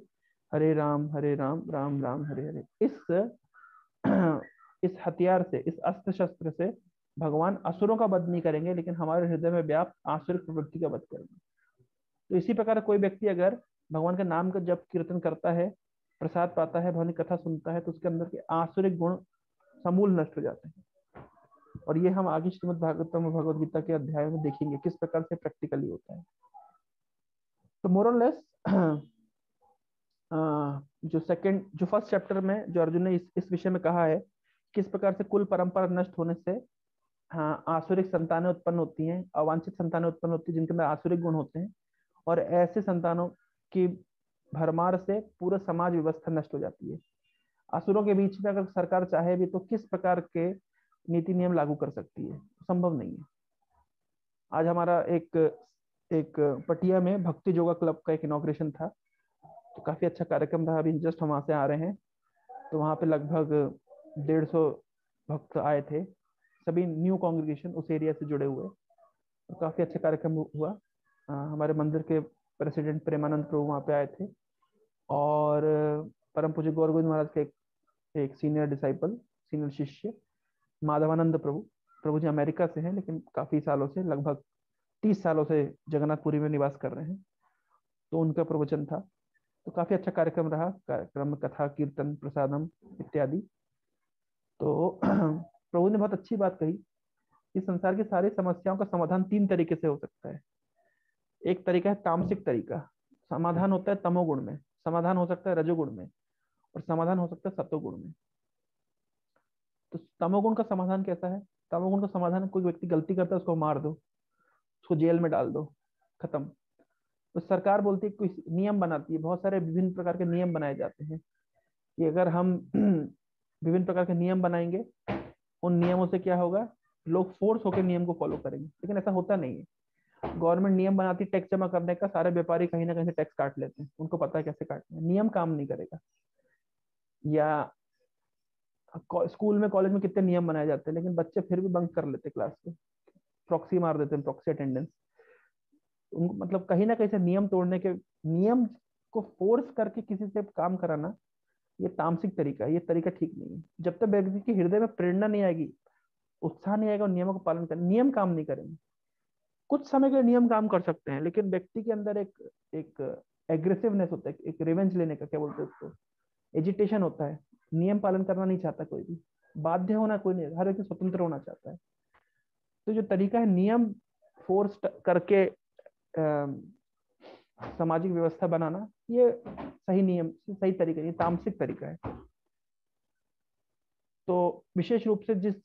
हरे राम राम राम हरे हरे। इस हथियार से, इस अस्त्र शस्त्र से भगवान असुरों का वध नहीं करेंगे, लेकिन हमारे हृदय में व्याप्त आसुरिक प्रवृत्ति का वध करेंगे। तो इसी प्रकार कोई व्यक्ति अगर भगवान का नाम का जप कीर्तन करता है, प्रसाद पाता है, भगवान की कथा सुनता है, तो उसके अंदर के आसुरिक गुण समूल नष्ट हो जाते हैं। और ये हम आगे श्रीमद् भागवतम और भगवद गीता के अध्याय में देखेंगे किस प्रकार से प्रैक्टिकली होता है। तो मोर और लेस जो फर्स्ट चैप्टर में जो अर्जुन ने इस विषय में कहा है, किस प्रकार से कुल परंपरा नष्ट होने से हाँ आसुरिक संतानें उत्पन्न होती हैं, अवांछित संतानें उत्पन्न होती हैं जिनके अंदर आसुरिक गुण होते हैं, और ऐसे संतानों की भरमार से पूरा समाज व्यवस्था नष्ट हो जाती है। असुरों के बीच में अगर सरकार चाहे भी तो किस प्रकार के नीति नियम लागू कर सकती है? संभव नहीं है। आज हमारा एक एक पटिया में भक्ति योगा क्लब का एक इनॉग्रेशन था, तो काफी अच्छा कार्यक्रम रहा। अभी जस्ट हम वहां से आ रहे हैं, तो वहां पे लगभग 150 भक्त आए थे, सभी न्यू कांग्रेगेशन उस एरिया से जुड़े हुए। तो काफी अच्छा कार्यक्रम हुआ। हमारे मंदिर के प्रेसिडेंट प्रेमानंद प्रभु वहाँ पे आए थे, और परम पूज्य गौर गोविंद महाराज के एक सीनियर डिसाइपल, सीनियर शिष्य माधवानंद प्रभु। प्रभु जी अमेरिका से हैं, लेकिन काफी सालों से, लगभग 30 सालों से जगन्नाथपुरी में निवास कर रहे हैं। तो उनका प्रवचन था, तो काफी अच्छा कार्यक्रम रहा। कार्यक्रम में कथा, कीर्तन, प्रसादम इत्यादि। तो प्रभु ने बहुत अच्छी बात कही कि संसार की सारी समस्याओं का समाधान 3 तरीके से हो सकता है। एक तरीका है तामसिक तरीका, समाधान होता है तमोगुण में, समाधान हो सकता है रजोगुण में, और समाधान हो सकता है सत्वगुण में। तो तमोगुण का समाधान कैसा है? तमोगुण का समाधान, कोई व्यक्ति गलती करता है उसको मार दो, उसको जेल में डाल दो, खत्म। तो सरकार बोलती है, कोई नियम बनाती है, बहुत सारे विभिन्न प्रकार के नियम बनाए जाते हैं कि अगर हम विभिन्न प्रकार के नियम बनाएंगे, उन नियमों से क्या होगा, लोग फोर्स होकर नियम को फॉलो करेंगे। लेकिन ऐसा होता नहीं है। गवर्नमेंट नियम बनाती टैक्स जमा करने का, सारे व्यापारी कहीं ना कहीं से टैक्स काट लेते हैं, उनको पता है कैसे काटना है, नियम काम नहीं करेगा। या स्कूल में, कॉलेज में कितने नियम बनाए जाते हैं, लेकिन बच्चे फिर भी बंक कर लेते क्लास को, प्रॉक्सी मार देते हैं, प्रॉक्सी अटेंडेंस। मतलब कहीं ना कहीं से नियम तोड़ने के, नियम को फोर्स करके किसी से काम कराना, ये तामसिक तरीका है, ये तरीका ठीक नहीं है। जब तक व्यक्ति के हृदय में प्रेरणा नहीं आएगी, उत्साह नहीं आएगा और नियमों का पालन करने, नियम काम नहीं करेंगे। कुछ समय के लिए नियम काम कर सकते हैं, लेकिन व्यक्ति के अंदर एक एक एग्रेसिवनेस होता है, एक रिवेंज लेने का, क्या बोलते हैं उसको, एजिटेशन होता है। नियम पालन करना नहीं चाहता कोई भी, बाध्य होना कोई नहीं, हर व्यक्ति स्वतंत्र होना चाहता है। तो जो तरीका है नियम फोर्स करके सामाजिक व्यवस्था बनाना, ये सही नियम, सही तरीका, ये तामसिक तरीका है। तो विशेष रूप से जिस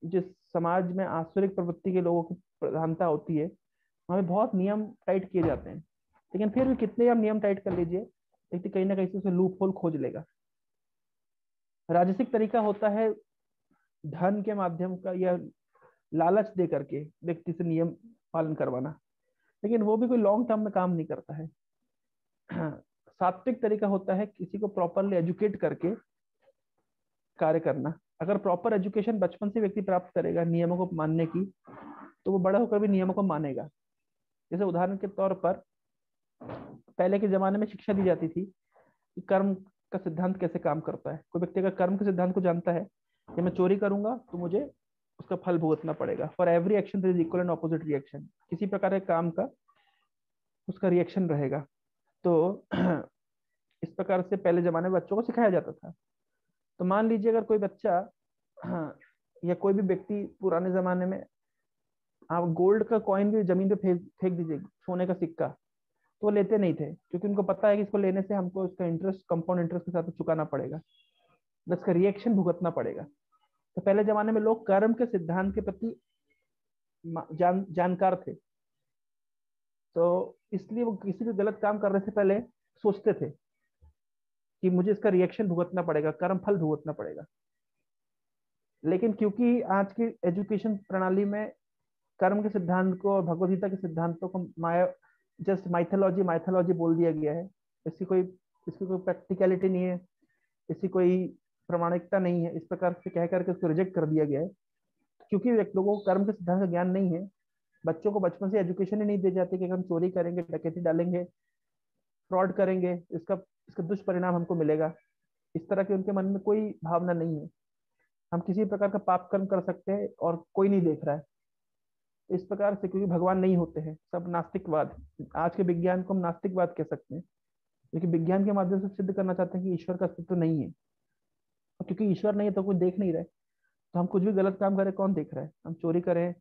जिस समाज में आसुरिक प्रवृत्ति के लोगों की प्रधानता होती है, वहां पे बहुत नियम टाइट किए जाते हैं। लेकिन फिर भी कितने हम नियम टाइट कर लीजिए, व्यक्ति कहीं ना कहीं से उसे लूप होल खोज लेगा। राजसिक तरीका होता है धन के माध्यम का या लालच दे करके व्यक्ति से नियम पालन करवाना, लेकिन वो भी कोई लॉन्ग टर्म में काम नहीं करता है। सात्विक तरीका होता है किसी को प्रॉपरली एजुकेट करके कार्य करना। अगर प्रॉपर एजुकेशन बचपन से व्यक्ति प्राप्त करेगा नियमों को मानने की, तो वो बड़ा होकर भी नियमों को मानेगा। जैसे उदाहरण के तौर पर पहले के जमाने में शिक्षा दी जाती थी कि कर्म का सिद्धांत कैसे काम करता है। कोई व्यक्ति अगर कर्म के सिद्धांत को जानता है कि मैं चोरी करूंगा तो मुझे उसका फल भुगतना पड़ेगा। For every action there is equal and opposite reaction. किसी प्रकार के काम का उसका रिएक्शन रहेगा। तो इस प्रकार से पहले जमाने में बच्चों को सिखाया जाता था। तो मान लीजिए अगर कोई बच्चा या कोई भी व्यक्ति पुराने जमाने में, आप गोल्ड का कॉइन भी जमीन पे फेंक फेंक दीजिए, सोने का सिक्का, तो वो लेते नहीं थे, क्योंकि उनको पता है कि इसको लेने से हमको इसका इंटरेस्ट कंपाउंड इंटरेस्ट के साथ चुकाना पड़ेगा, इसका रिएक्शन भुगतना पड़ेगा। तो पहले जमाने में लोग कर्म के सिद्धांत के प्रति जानकार थे। तो इसलिए वो किसी भी गलत काम करने से पहले सोचते थे कि मुझे इसका रिएक्शन भुगतना पड़ेगा, कर्म फल भुगतना पड़ेगा। लेकिन क्योंकि आज की एजुकेशन प्रणाली में कर्म के सिद्धांत को और भगवद गीता के सिद्धांतों को माया जस्ट माइथोलॉजी माइथोलॉजी बोल दिया गया है। इसकी कोई प्रैक्टिकलिटी नहीं है, इसकी कोई प्रमाणिकता नहीं है, इस प्रकार से कह करके उसको रिजेक्ट कर दिया गया है। क्योंकि लोगों को कर्म के सिद्धांत का ज्ञान नहीं है, बच्चों को बचपन से एजुकेशन ही नहीं दी जाती कि हम चोरी करेंगे, डकैती डालेंगे, फ्रॉड करेंगे, इसका इसका दुष्परिणाम हमको मिलेगा। इस तरह की उनके मन में कोई भावना नहीं है। हम किसी प्रकार का पाप कर्म कर सकते हैं और कोई नहीं देख रहा है। तो इस प्रकार से, क्योंकि भगवान नहीं होते हैं, सब नास्तिकवाद, आज के विज्ञान को हम नास्तिकवाद कह सकते हैं, क्योंकि विज्ञान के माध्यम से सिद्ध करना चाहते हैं कि ईश्वर का अस्तित्व नहीं है। और क्योंकि ईश्वर नहीं है तो कोई देख नहीं रहे, तो हम कुछ भी गलत काम करें कौन देख रहा है, हम चोरी करें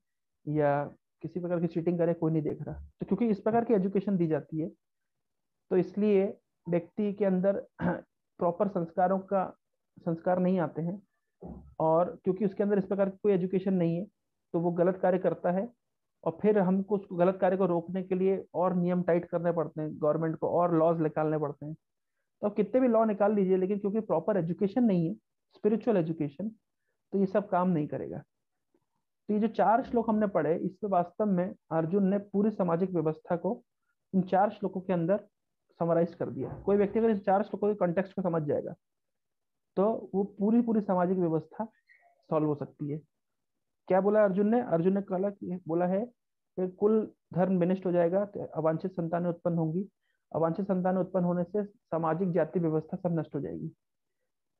या किसी प्रकार की चीटिंग करें कोई नहीं देख रहा। तो क्योंकि इस प्रकार की एजुकेशन दी जाती है, तो इसलिए व्यक्ति के अंदर प्रॉपर संस्कार नहीं आते हैं। और क्योंकि उसके अंदर इस प्रकार की कोई एजुकेशन नहीं है, तो वो गलत कार्य करता है। और फिर हमको उस गलत कार्य को रोकने के लिए और नियम टाइट करने पड़ते हैं, गवर्नमेंट को और लॉज निकालने पड़ते हैं। तो आप कितने भी लॉ निकाल लीजिए, लेकिन क्योंकि प्रॉपर एजुकेशन नहीं है, स्पिरिचुअल एजुकेशन, तो ये सब काम नहीं करेगा। तो ये जो 4 श्लोक हमने पढ़े, इसमें वास्तव में अर्जुन ने पूरी सामाजिक व्यवस्था को इन 4 श्लोकों के अंदर समराइज कर दिया। कोई व्यक्ति अगर इस 4 श्लोकों के कॉन्टेक्स्ट को समझ जाएगा, तो वो पूरी पूरी सामाजिक व्यवस्था सॉल्व हो सकती है। क्या बोला अर्जुन ने? अर्जुन ने बोला है कि कुल धर्म विनष्ट हो जाएगा, तो अवांछित संतानें उत्पन्न होंगी, अवांछित संतानें उत्पन्न होने से सामाजिक जाति व्यवस्था सब नष्ट हो जाएगी।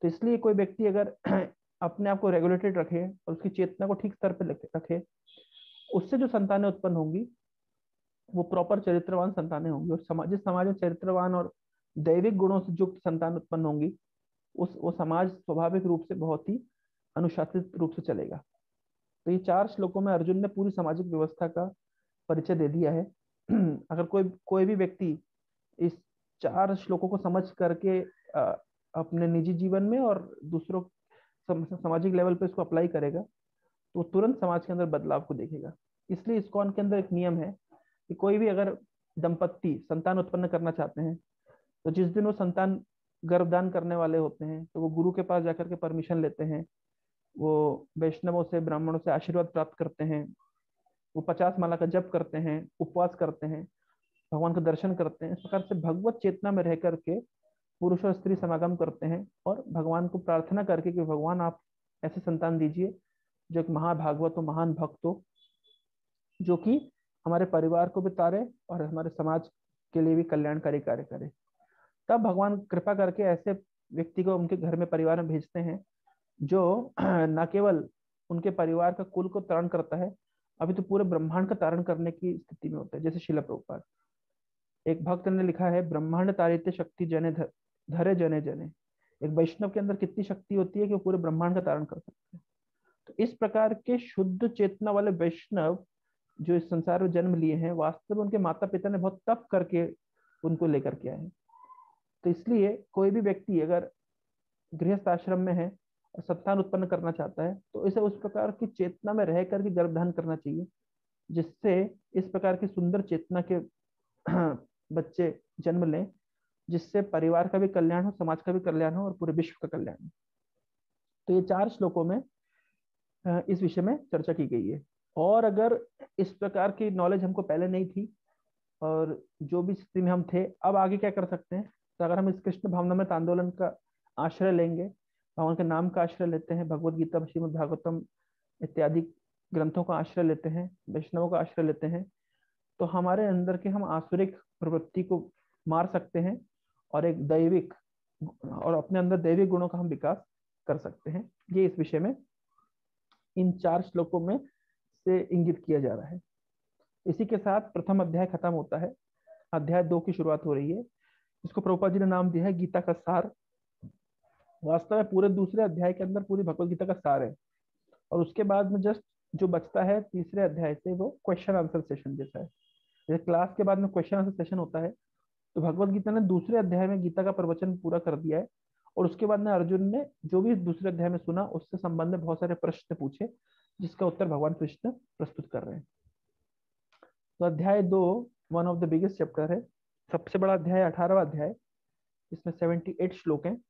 तो इसलिए कोई व्यक्ति अगर अपने आप को रेगुलेटेड रखे और उसकी चेतना को ठीक स्तर पर रखे, उससे जो संतानें उत्पन्न होंगी वो प्रॉपर चरित्रवान संतानें होंगी। और जिस समाज में चरित्रवान और दैविक गुणों से युक्त संतान उत्पन्न होंगी, वो समाज स्वाभाविक रूप से बहुत ही अनुशासित रूप से चलेगा। तो ये 4 श्लोकों में अर्जुन ने पूरी सामाजिक व्यवस्था का परिचय दे दिया है। अगर कोई कोई भी व्यक्ति इस 4 श्लोकों को समझ करके अपने निजी जीवन में और दूसरों सामाजिक लेवल पे इसको अप्लाई करेगा, तो वो तुरंत समाज के अंदर बदलाव को देखेगा। इसलिए इस्कॉन के अंदर एक नियम है कि कोई भी अगर दंपत्ति संतान उत्पन्न करना चाहते हैं, तो जिस दिन वो संतान गर्भदान करने वाले होते हैं, तो वो गुरु के पास जाकर के परमिशन लेते हैं, वो वैष्णवों से ब्राह्मणों से आशीर्वाद प्राप्त करते हैं, वो 50 माला का जप करते हैं, उपवास करते हैं, भगवान का दर्शन करते हैं। इस प्रकार से भगवत चेतना में रह करके पुरुष और स्त्री समागम करते हैं और भगवान को प्रार्थना करके कि भगवान आप ऐसे संतान दीजिए जो एक महाभागवत हो, महान भक्त हो, जो कि हमारे परिवार को भी तारे और हमारे समाज के लिए भी कल्याणकारी कार्य करे। तब भगवान कृपा करके ऐसे व्यक्ति को उनके घर में परिवार में भेजते हैं जो न केवल उनके परिवार का कुल को तारण करता है, अभी तो पूरे ब्रह्मांड का तारण करने की स्थिति में होता है। जैसे शिला प्रभुपाद, एक भक्त ने लिखा है, ब्रह्मांड तारित्य शक्ति जने धरे जने जने। एक वैष्णव के अंदर कितनी शक्ति होती है कि वो पूरे ब्रह्मांड का तारण कर सकते हैं। तो इस प्रकार के शुद्ध चेतना वाले वैष्णव जो इस संसार में जन्म लिए हैं, वास्तव में उनके माता पिता ने बहुत तप करके उनको लेकर के आए हैं। तो इसलिए कोई भी व्यक्ति अगर गृहस्थ आश्रम में है और संतान उत्पन्न करना चाहता है, तो इसे उस प्रकार की चेतना में रह करके गर्भधान करना चाहिए, जिससे इस प्रकार की सुंदर चेतना के बच्चे जन्म लें, जिससे परिवार का भी कल्याण हो, समाज का भी कल्याण हो और पूरे विश्व का कल्याण हो। तो ये 4 श्लोकों में इस विषय में चर्चा की गई है। और अगर इस प्रकार की नॉलेज हमको पहले नहीं थी, और जो भी स्थिति में हम थे, अब आगे क्या कर सकते हैं। तो अगर हम इस कृष्ण भावनामृत आंदोलन का आश्रय लेंगे, भगवान के नाम का आश्रय लेते हैं, भगवत गीता, श्रीमद् भागवतम इत्यादि ग्रंथों का आश्रय लेते हैं, वैष्णवों का आश्रय लेते हैं, तो हमारे अंदर के हम आसुरिक प्रवृत्ति को मार सकते हैं और एक दैविक और अपने अंदर दैविक गुणों का हम विकास कर सकते हैं। ये इस विषय में इन 4 श्लोकों में से इंगित किया जा रहा है। इसी के साथ प्रथम अध्याय खत्म होता है, अध्याय 2 की शुरुआत हो रही है। इसको प्रभुपाद जी ने नाम दिया है गीता का सार। वास्तव में पूरे दूसरे अध्याय के अंदर पूरी भगवत गीता का सार है, और उसके बाद में जस्ट जो बचता है तीसरे अध्याय से, वो क्वेश्चन आंसर सेशन जैसा है। जैसे क्लास के बाद में क्वेश्चन आंसर सेशन होता है, तो भगवत गीता ने दूसरे अध्याय में गीता का प्रवचन पूरा कर दिया है, और उसके बाद में अर्जुन ने जो भी दूसरे अध्याय में सुना उससे संबंधित बहुत सारे प्रश्न पूछे, जिसका उत्तर भगवान कृष्ण प्रस्तुत कर रहे हैं। तो अध्याय 2 one of the biggest chapter है, सबसे बड़ा अध्याय 18वां अध्याय। इसमें 78 श्लोक हैं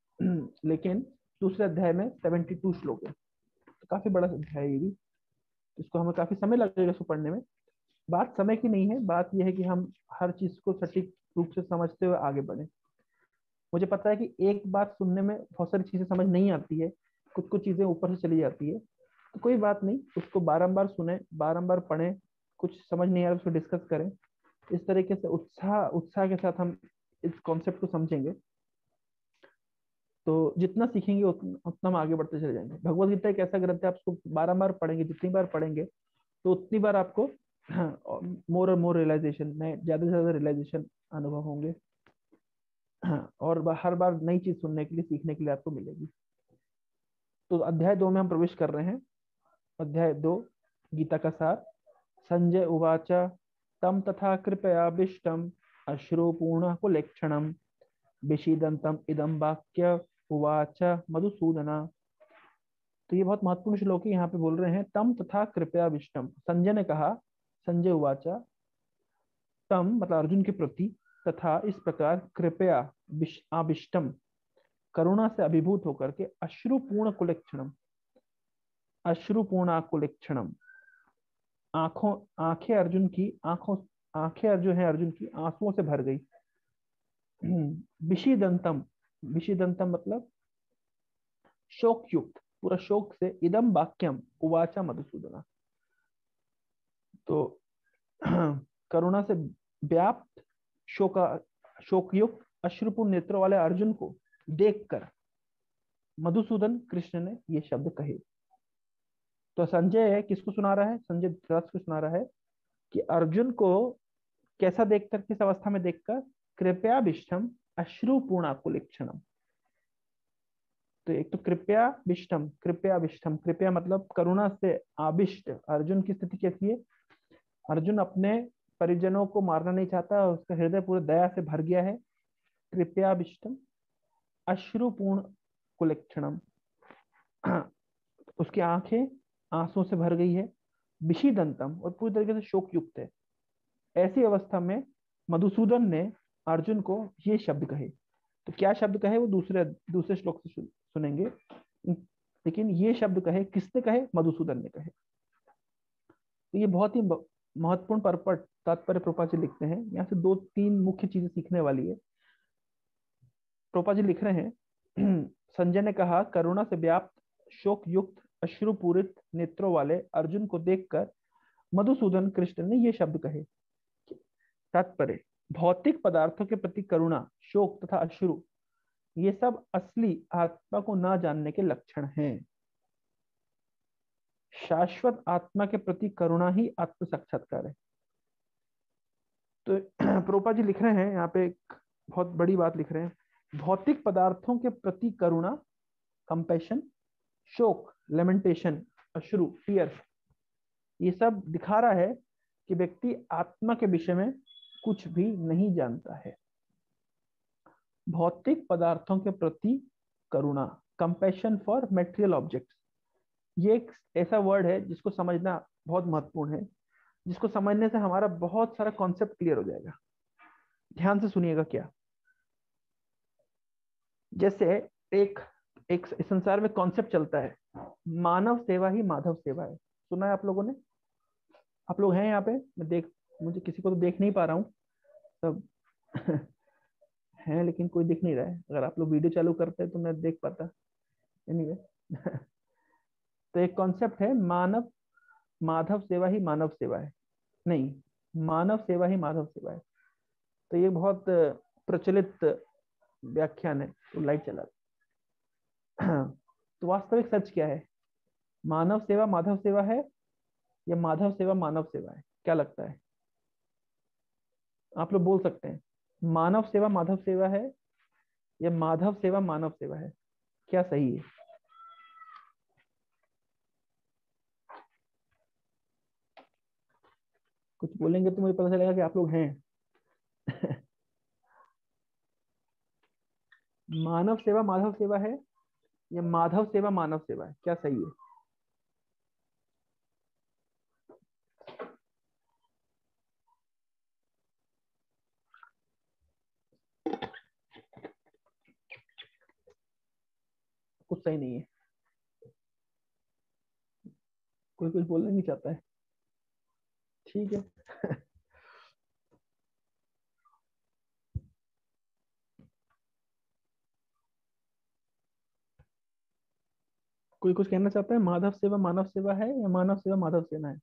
लेकिन दूसरे अध्याय में 72 श्लोक है, तो काफी बड़ा अध्याय है ये भी। इसको हमें काफी समय लगेगा इसको पढ़ने में। बात समय की नहीं है, बात यह है कि हम हर चीज को सटीक रूप से समझते हुए आगे बढ़े। मुझे पता है कि एक बात सुनने में बहुत सारी चीजें समझ नहीं आती है, कुछ कुछ चीजें ऊपर से चली जाती है, तो कोई बात नहीं, उसको बारंबार सुने, बारंबार पढ़ें, कुछ समझ नहीं आ रहा उसको डिस्कस करें। इस तरीके से उत्साह उत्साह के साथ हम इस कॉन्सेप्ट को समझेंगे, तो जितना सीखेंगे उतना हम आगे बढ़ते चले जाएंगे। भगवत गीता एक ऐसा ग्रंथ है, आप उसको बारंबार पढ़ेंगे, जितनी बार पढ़ेंगे तो उतनी बार आपको मोर और मोर रियलाइजेशन, नए ज्यादा से ज्यादा रियलाइजेशन अनुभव होंगे, और हर बार नई चीज सुनने के लिए, सीखने के लिए आपको मिलेगी। तो अध्याय 2 में हम प्रवेश कर रहे हैं। अध्याय 2 गीता का सार। संजय उवाच तम तथा कृपयाभिष्टम अश्रुपूर्ण कुलेक्षणम विषीदंतम इदम वाक्य उवाच मधुसूदना। तो ये बहुत महत्वपूर्ण श्लोक है। यहाँ पे बोल रहे हैं तम तथा कृपयाभिष्टम, संजय ने कहा, संजय उवाच, तम मतलब अर्जुन के प्रति, तथा इस प्रकार, कृपया आविष्टम करुणा से अभिभूत होकर के, अश्रुपूर्ण कुलेक्षणम, अश्रुपूर्ण कुलेक्षणम, आंखों आंखें अर्जुन की आंखों आंखें जो है अर्जुन की आंसुओं से भर गई। विषीदंतम, विषीदंतम मतलब शोक युक्त, पूरा शोक से, इदम वाक्यम उवाचा मधुसूदना, तो करुणा से व्याप्त शोकयुक्त अश्रुपूर्ण नेत्रों वाले अर्जुन को देखकर मधुसूदन कृष्ण ने ये शब्द कहे। तो संजय किसको सुना रहा है, संजय धृतराष्ट्र को सुना रहा है कि अर्जुन को कैसा देखकर, किस अवस्था में देखकर, कृपयाभिष्टम अश्रुपूर्ण कुलेक्षणम। तो एक तो कृपयाभिष्टम, कृपयाभिष्टम, कृपया मतलब करुणा से आविष्ट अर्जुन की स्थिति कैसी है। अर्जुन अपने परिजनों को मारना नहीं चाहता, उसका हृदय पूरे दया से भर गया है। कृपयाभिष्टम अश्रुपूर्ण कुलेक्षणम, उसकी आंखें आंसुओं से भर गई है। विषीदंतम, और पूरी तरीके से शोक युक्त है। ऐसी अवस्था में मधुसूदन ने अर्जुन को ये शब्द कहे। तो क्या शब्द कहे वो दूसरे दूसरे श्लोक से सुनेंगे, लेकिन ये शब्द कहे, किसने कहे, मधुसूदन ने कहे। तो ये बहुत ही महत्वपूर्ण परपट तात्पर्य प्रोपा जी लिखते हैं। यहाँ से 2-3 मुख्य चीजें सीखने वाली है। प्रोपा जी लिख रहे हैं संजय ने कहा, करुणा से व्याप्त शोक युक्त अश्रुपूरित नेत्रों वाले अर्जुन को देखकर मधुसूदन कृष्ण ने ये शब्द कहे। तात्पर्य, भौतिक पदार्थों के प्रति करुणा, शोक तथा अश्रु, ये सब असली आत्मा को ना जानने के लक्षण हैं। शाश्वत आत्मा के प्रति करुणा ही आत्म साक्षात्कार है। तो प्रोपा जी लिख रहे हैं यहाँ पे एक बहुत बड़ी बात लिख रहे हैं, भौतिक पदार्थों के प्रति करुणा, कंपैशन, शोक, लेमेंटेशन, अश्रु, टीयर्स, ये सब दिखा रहा है कि व्यक्ति आत्मा के विषय में कुछ भी नहीं जानता है। भौतिक पदार्थों के प्रति करुणा, कंपैशन फॉर मेटेरियल ऑब्जेक्ट्स, ये एक ऐसा वर्ड है जिसको समझना बहुत महत्वपूर्ण है, जिसको समझने से हमारा बहुत सारा कॉन्सेप्ट क्लियर हो जाएगा। ध्यान से सुनिएगा क्या। जैसे एक एक संसार में कॉन्सेप्ट चलता है, मानव सेवा ही माधव सेवा है। सुना है आप लोगों ने? आप लोग हैं यहाँ पे? मैं देख, मुझे किसी को तो देख नहीं पा रहा हूँ। सब है, लेकिन कोई दिख नहीं रहा है। अगर आप लोग वीडियो चालू करते हैं तो मैं देख पाता। एनीवे तो एक कॉन्सेप्ट है, मानव माधव सेवा ही मानव सेवा है। नहीं, मानव सेवा ही माधव सेवा है। तो ये बहुत प्रचलित व्याख्यान है। तो लाइट चला तो वास्तविक सच क्या है? मानव सेवा माधव सेवा है या माधव सेवा मानव सेवा है? क्या लगता है? आप लोग बोल सकते हैं, मानव सेवा माधव सेवा है या माधव सेवा मानव सेवा है? क्या सही है? कुछ बोलेंगे तो मुझे पता चलेगा कि आप लोग हैं। मानव सेवा माधव सेवा है या माधव सेवा मानव सेवा है? क्या सही है? कुछ सही नहीं है। कोई कुछ बोलना नहीं चाहता है। ठीक है। कोई कुछ कहना चाहता है? माधव सेवा मानव सेवा है या मानव सेवा माधव सेना है?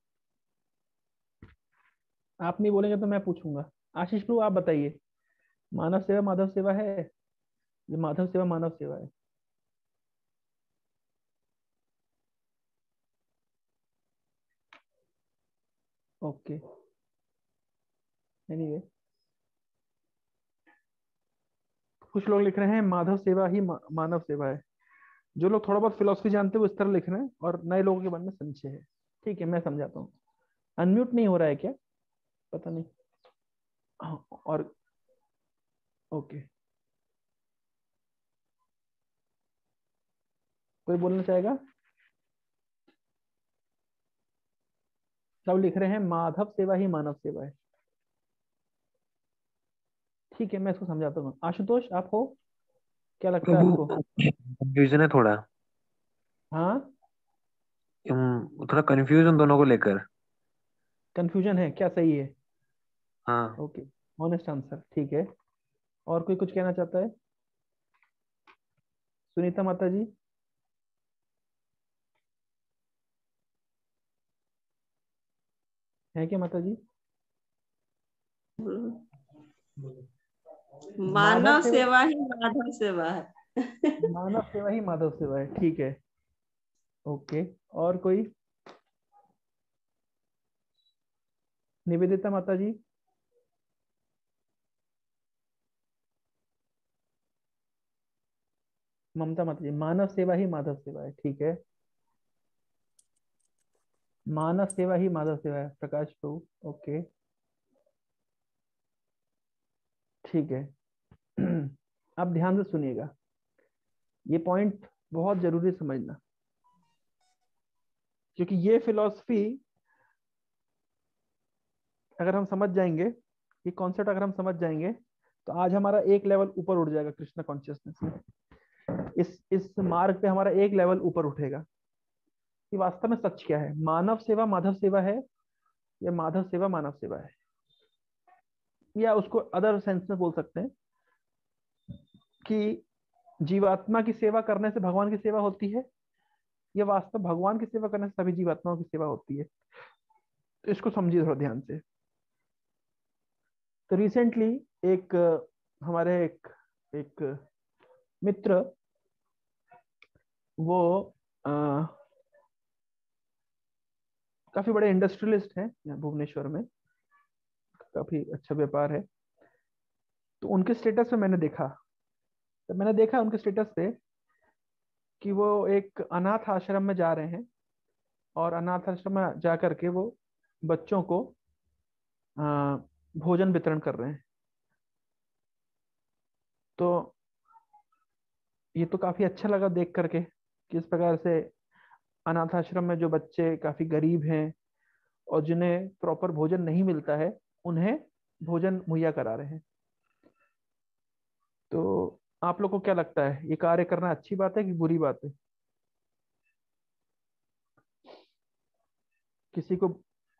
आप नहीं बोलेंगे तो मैं पूछूंगा। आशीष प्रभु आप बताइए, मानव सेवा माधव सेवा है या माधव सेवा मानव सेवा है? ओके, एनीवे कुछ लोग लिख रहे हैं माधव सेवा ही मानव सेवा है। जो लोग थोड़ा बहुत फिलोसफी जानते हैं वो इस तरह लिख रहे हैं, और नए लोगों के मन में संशय है। ठीक है, मैं समझाता हूँ। अनम्यूट नहीं हो रहा है क्या? पता नहीं। हाँ, और ओके, कोई बोलना चाहेगा? सब लिख रहे हैं माधव सेवा ही मानव सेवा है। ठीक है, मैं इसको समझाता हूँ। आशुतोष आप हो? क्या लगता है प्रभु, आपको? कंफ्यूजन है थोड़ा। हाँ, थोड़ा कंफ्यूजन दोनों को लेकर। कंफ्यूजन है, क्या सही है? हाँ। ओके, ऑनेस्ट आंसर, ठीक है। और कोई कुछ कहना चाहता है? सुनीता माता जी? है क्या माता जी? माधव मानव सेवा, सेवा ही माधव सेवा है। मानव सेवा ही माधव सेवा है, ठीक है। ओके, और कोई? निवेदिता माता जी? ममता माता जी? मानव सेवा ही माधव सेवा है, ठीक है। मानव सेवा ही माधव सेवा है, प्रकाश प्रभु। ओके, ठीक है। अब ध्यान से सुनिएगा, ये पॉइंट बहुत जरूरी समझना, क्योंकि ये फिलॉसफी अगर हम समझ जाएंगे, ये कॉन्सेप्ट अगर हम समझ जाएंगे, तो आज हमारा एक लेवल ऊपर उठ जाएगा कृष्ण कॉन्शियसनेस में। इस मार्ग पे हमारा एक लेवल ऊपर उठेगा कि वास्तव में सच क्या है, मानव सेवा माधव सेवा है या माधव सेवा मानव सेवा है। या उसको अदर सेंस में बोल सकते हैं कि जीवात्मा की सेवा करने से भगवान की सेवा होती है, या वास्तव भगवान की सेवा करने से सभी जीवात्माओं की सेवा होती है। तो इसको समझिए थोड़ा ध्यान से। तो रिसेंटली एक हमारे एक मित्र, वो अ, काफी बड़े इंडस्ट्रियलिस्ट हैं यहाँ भुवनेश्वर में, काफी अच्छा व्यापार है। तो उनके स्टेटस पे मैंने देखा, तो मैंने देखा उनके स्टेटस पे कि वो एक अनाथ आश्रम में जा रहे हैं, और अनाथ आश्रम में जा करके वो बच्चों को अ, भोजन वितरण कर रहे हैं। तो ये तो काफी अच्छा लगा देख करके, किस प्रकार से अनाथ आश्रम में जो बच्चे काफी गरीब हैं और जिन्हें प्रॉपर भोजन नहीं मिलता है, उन्हें भोजन मुहैया करा रहे हैं। तो आप लोग को क्या लगता है, ये कार्य करना अच्छी बात है कि बुरी बात है? किसी को,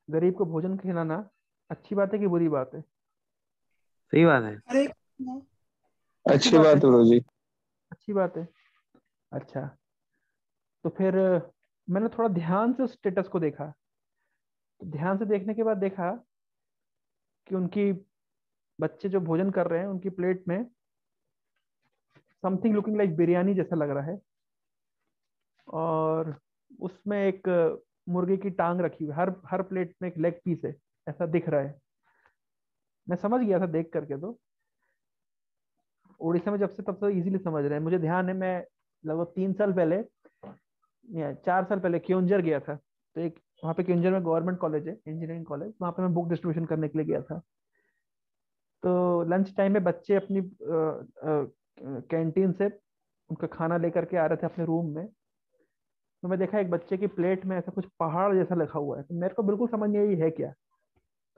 गरीब को भोजन खिलाना अच्छी बात है कि बुरी बात है? सही बात है। अरे अच्छी अच्छी बात बात है, है गुरु जी। अच्छी बात है। अच्छा, तो फिर मैंने थोड़ा ध्यान से उस स्टेटस को देखा। तो ध्यान से देखने के बाद देखा कि उनकी बच्चे जो भोजन कर रहे हैं उनकी प्लेट में समथिंग लुकिंग लाइक बिरयानी जैसा लग रहा है, और उसमें एक मुर्गे की टांग रखी हुई है, हर हर प्लेट में एक लेग पीस है, ऐसा दिख रहा है। मैं समझ गया था देख करके। तो उड़ीसा में जब से तब से इजीली समझ रहे हैं। मुझे ध्यान है, मैं लगभग 3 साल पहले या 4 साल पहले क्योंझर गया था। तो एक वहाँ पे क्योंझर में गवर्नमेंट कॉलेज है, इंजीनियरिंग कॉलेज, वहाँ पे मैं बुक डिस्ट्रीब्यूशन करने के लिए गया था। तो लंच टाइम में बच्चे अपनी कैंटीन से उनका खाना लेकर के आ रहे थे अपने रूम में। तो मैं देखा एक बच्चे की प्लेट में ऐसा कुछ पहाड़ जैसा लिखा हुआ है। तो मेरे को बिल्कुल समझ नहीं आई ये है क्या।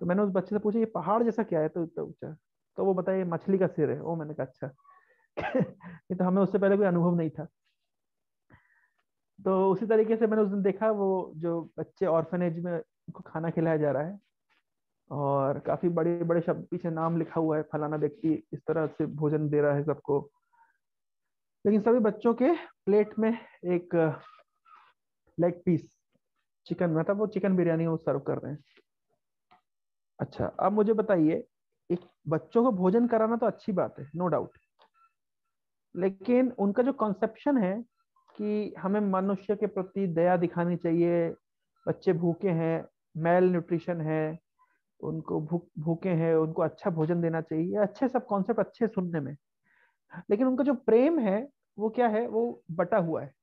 तो मैंने उस बच्चे से पूछा ये पहाड़ जैसा क्या है, तो इतना ऊंचा। तो वो बताया ये मछली का सिर है। वो मैंने कहा अच्छा। ये तो हमें उससे पहले कोई अनुभव नहीं था। तो उसी तरीके से मैंने उस दिन देखा वो जो बच्चे ऑर्फनेज में उनको खाना खिलाया जा रहा है, और काफी बड़े बड़े शब्द पीछे नाम लिखा हुआ है, फलाना व्यक्ति इस तरह से भोजन दे रहा है सबको। लेकिन सभी बच्चों के प्लेट में एक लेग पीस चिकन, मतलब वो चिकन बिरयानी वो सर्व कर रहे हैं। अच्छा, अब मुझे बताइए, एक बच्चों को भोजन कराना तो अच्छी बात है, नो डाउट। लेकिन उनका जो कॉन्सेप्शन है कि हमें मनुष्य के प्रति दया दिखानी चाहिए, बच्चे भूखे हैं, मेल न्यूट्रिशन है, उनको भूखे हैं, उनको अच्छा भोजन देना चाहिए, अच्छे सब कॉन्सेप्ट अच्छे सुनने में। लेकिन उनका जो प्रेम है वो क्या है, वो बटा हुआ है।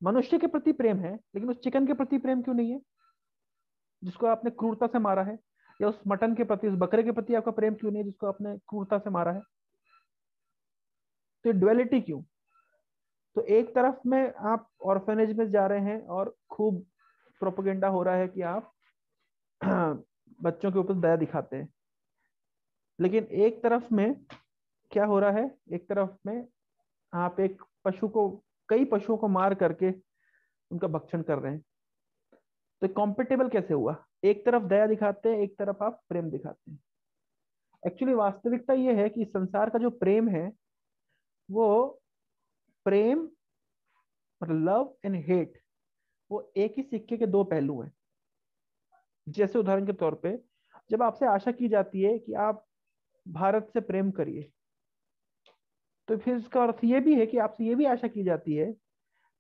मनुष्य के प्रति प्रेम है, लेकिन उस चिकन के प्रति प्रेम क्यों नहीं है जिसको आपने क्रूरता से मारा है? या उस मटन के प्रति, उस बकरे के प्रति आपका प्रेम क्यों नहीं है जिसको आपने क्रूरता से मारा है? तो डुअलिटी क्यों? तो एक तरफ में आप ऑर्फेनेज में जा रहे हैं और खूब प्रोपेगेंडा हो रहा है कि आप बच्चों के ऊपर दया दिखाते हैं, लेकिन एक तरफ में क्या हो रहा है, एक तरफ में आप एक पशु को, कई पशुओं को मार करके उनका भक्षण कर रहे हैं। तो कॉम्पिटेबल कैसे हुआ? एक तरफ दया दिखाते हैं, एक तरफ आप प्रेम दिखाते हैं। एक्चुअली वास्तविकता यह है कि संसार का जो प्रेम है वो प्रेम, मतलब लव एंड हेट, वो एक ही सिक्के के दो पहलू हैं। जैसे उदाहरण के तौर पे, जब आपसे आशा की जाती है कि आप भारत से प्रेम करिए, तो फिर इसका अर्थ ये भी है कि आपसे ये भी आशा की जाती है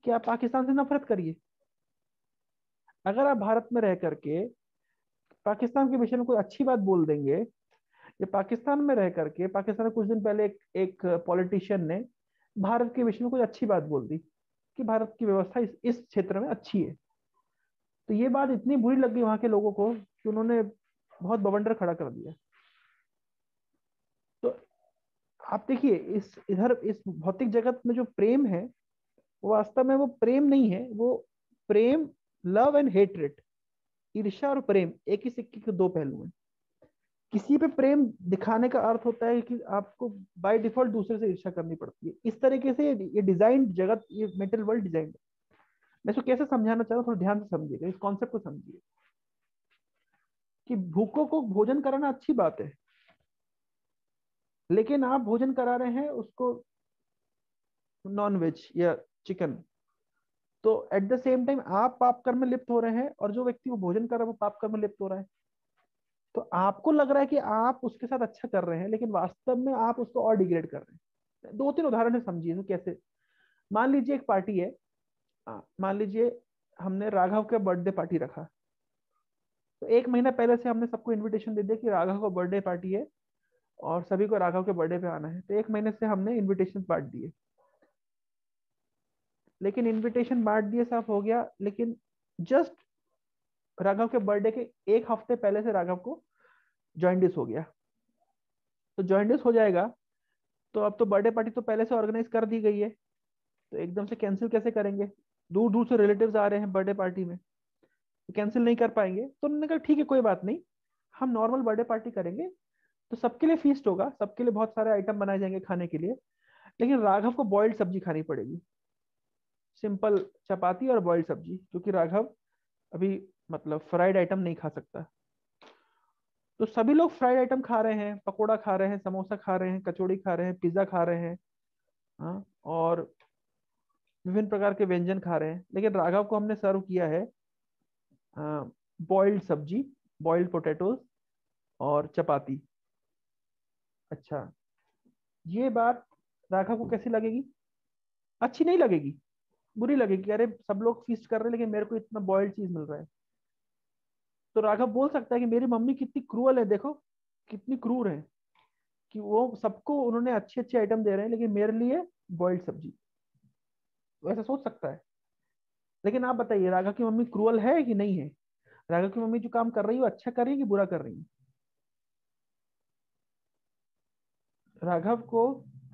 कि आप पाकिस्तान से नफरत करिए। अगर आप भारत में रह करके पाकिस्तान के विषय में कोई अच्छी बात बोल देंगे, या पाकिस्तान में रह करके, पाकिस्तान में कुछ दिन पहले एक पॉलिटिशियन ने भारत के विषय में कोई अच्छी बात बोल दी कि भारत की व्यवस्था इस क्षेत्र में अच्छी है, तो ये बात इतनी बुरी लग गई वहां के लोगों को कि उन्होंने बहुत बवंडर खड़ा कर दिया। तो आप देखिए, इस भौतिक जगत में जो प्रेम है वो वास्तव में वो प्रेम नहीं है, वो प्रेम, लव एंड हेट्रेट, ईर्ष्या और प्रेम एक ही सिक्के के दो पहलू हैं। किसी पे प्रेम दिखाने का अर्थ होता है कि आपको बाय डिफॉल्ट दूसरे से ईर्ष्या करनी पड़ती है। इस तरीके से ये डिजाइन जगत, ये मेटल वर्ल्ड डिजाइन है। मैं इसको कैसे समझाना चाह रहा हूँ, थोड़ा ध्यान से समझिएगा, इस कॉन्सेप्ट को समझिए कि भूखों को भोजन कराना अच्छी बात है, लेकिन आप भोजन करा रहे हैं उसको नॉन वेज या चिकन, तो एट द सेम टाइम आप पाप कर्म में लिप्त हो रहे हैं, और जो व्यक्ति वो भोजन कर रहा है वो पाप कर्म में लिप्त हो रहा है। तो आपको लग रहा है कि आप उसके साथ अच्छा कर रहे हैं, लेकिन वास्तव में आप उसको और डिग्रेड कर रहे हैं। 2-3 उदाहरण है, समझिए कैसे। मान लीजिए एक पार्टी है, मान लीजिए हमने राघव का बर्थडे पार्टी रखा। तो 1 महीना पहले से हमने सबको इन्विटेशन दे दिया कि राघव का बर्थडे पार्टी है और सभी को राघव के बर्थडे पे आना है। तो 1 महीने से हमने इन्विटेशन बांट दिए, लेकिन इन्विटेशन बांट दिए, सब हो गया, लेकिन जस्ट राघव के बर्थडे के 1 हफ्ते पहले से राघव को जॉइंडिस हो गया। तो जॉइंडिस हो जाएगा, तो अब तो बर्थडे पार्टी तो पहले से ऑर्गेनाइज कर दी गई है, तो एकदम से कैंसिल कैसे करेंगे? दूर दूर से रिलेटिव्स आ रहे हैं बर्थडे पार्टी में, तो कैंसिल नहीं कर पाएंगे। तो उन्होंने कहा ठीक है, कोई बात नहीं, हम नॉर्मल बर्थडे पार्टी करेंगे, तो सबके लिए फीस्ट होगा, सबके लिए बहुत सारे आइटम बनाए जाएंगे खाने के लिए, लेकिन राघव को बॉइल्ड सब्जी खानी पड़ेगी, सिंपल चपाती और बॉइल्ड सब्जी, क्योंकि राघव अभी मतलब फ्राइड आइटम नहीं खा सकता। तो सभी लोग फ्राइड आइटम खा रहे हैं, पकोड़ा खा रहे हैं, समोसा खा रहे हैं, कचौड़ी खा रहे हैं, पिज्जा खा रहे हैं, हाँ, और विभिन्न प्रकार के व्यंजन खा रहे हैं। लेकिन राघव को हमने सर्व किया है बॉइल्ड सब्जी, बॉइल्ड पोटैटोज और चपाती। अच्छा, ये बात राघव को कैसी लगेगी? अच्छी नहीं लगेगी, बुरी लगेगी। अरे सब लोग फीस्ट कर रहे हैं लेकिन मेरे को इतना बॉइल्ड चीज मिल रहा है। तो राघव बोल सकता है कि मेरी मम्मी कितनी क्रूअल है, देखो कितनी क्रूर है, कि वो सबको उन्होंने अच्छे अच्छे आइटम दे रहे हैं लेकिन मेरे लिए बॉइल्ड सब्जी। तो ऐसा सोच सकता है। लेकिन आप बताइए, राघव की मम्मी क्रूअल है कि नहीं है? राघव की मम्मी जो काम कर रही है वो अच्छा कर रही है कि बुरा कर रही है? राघव को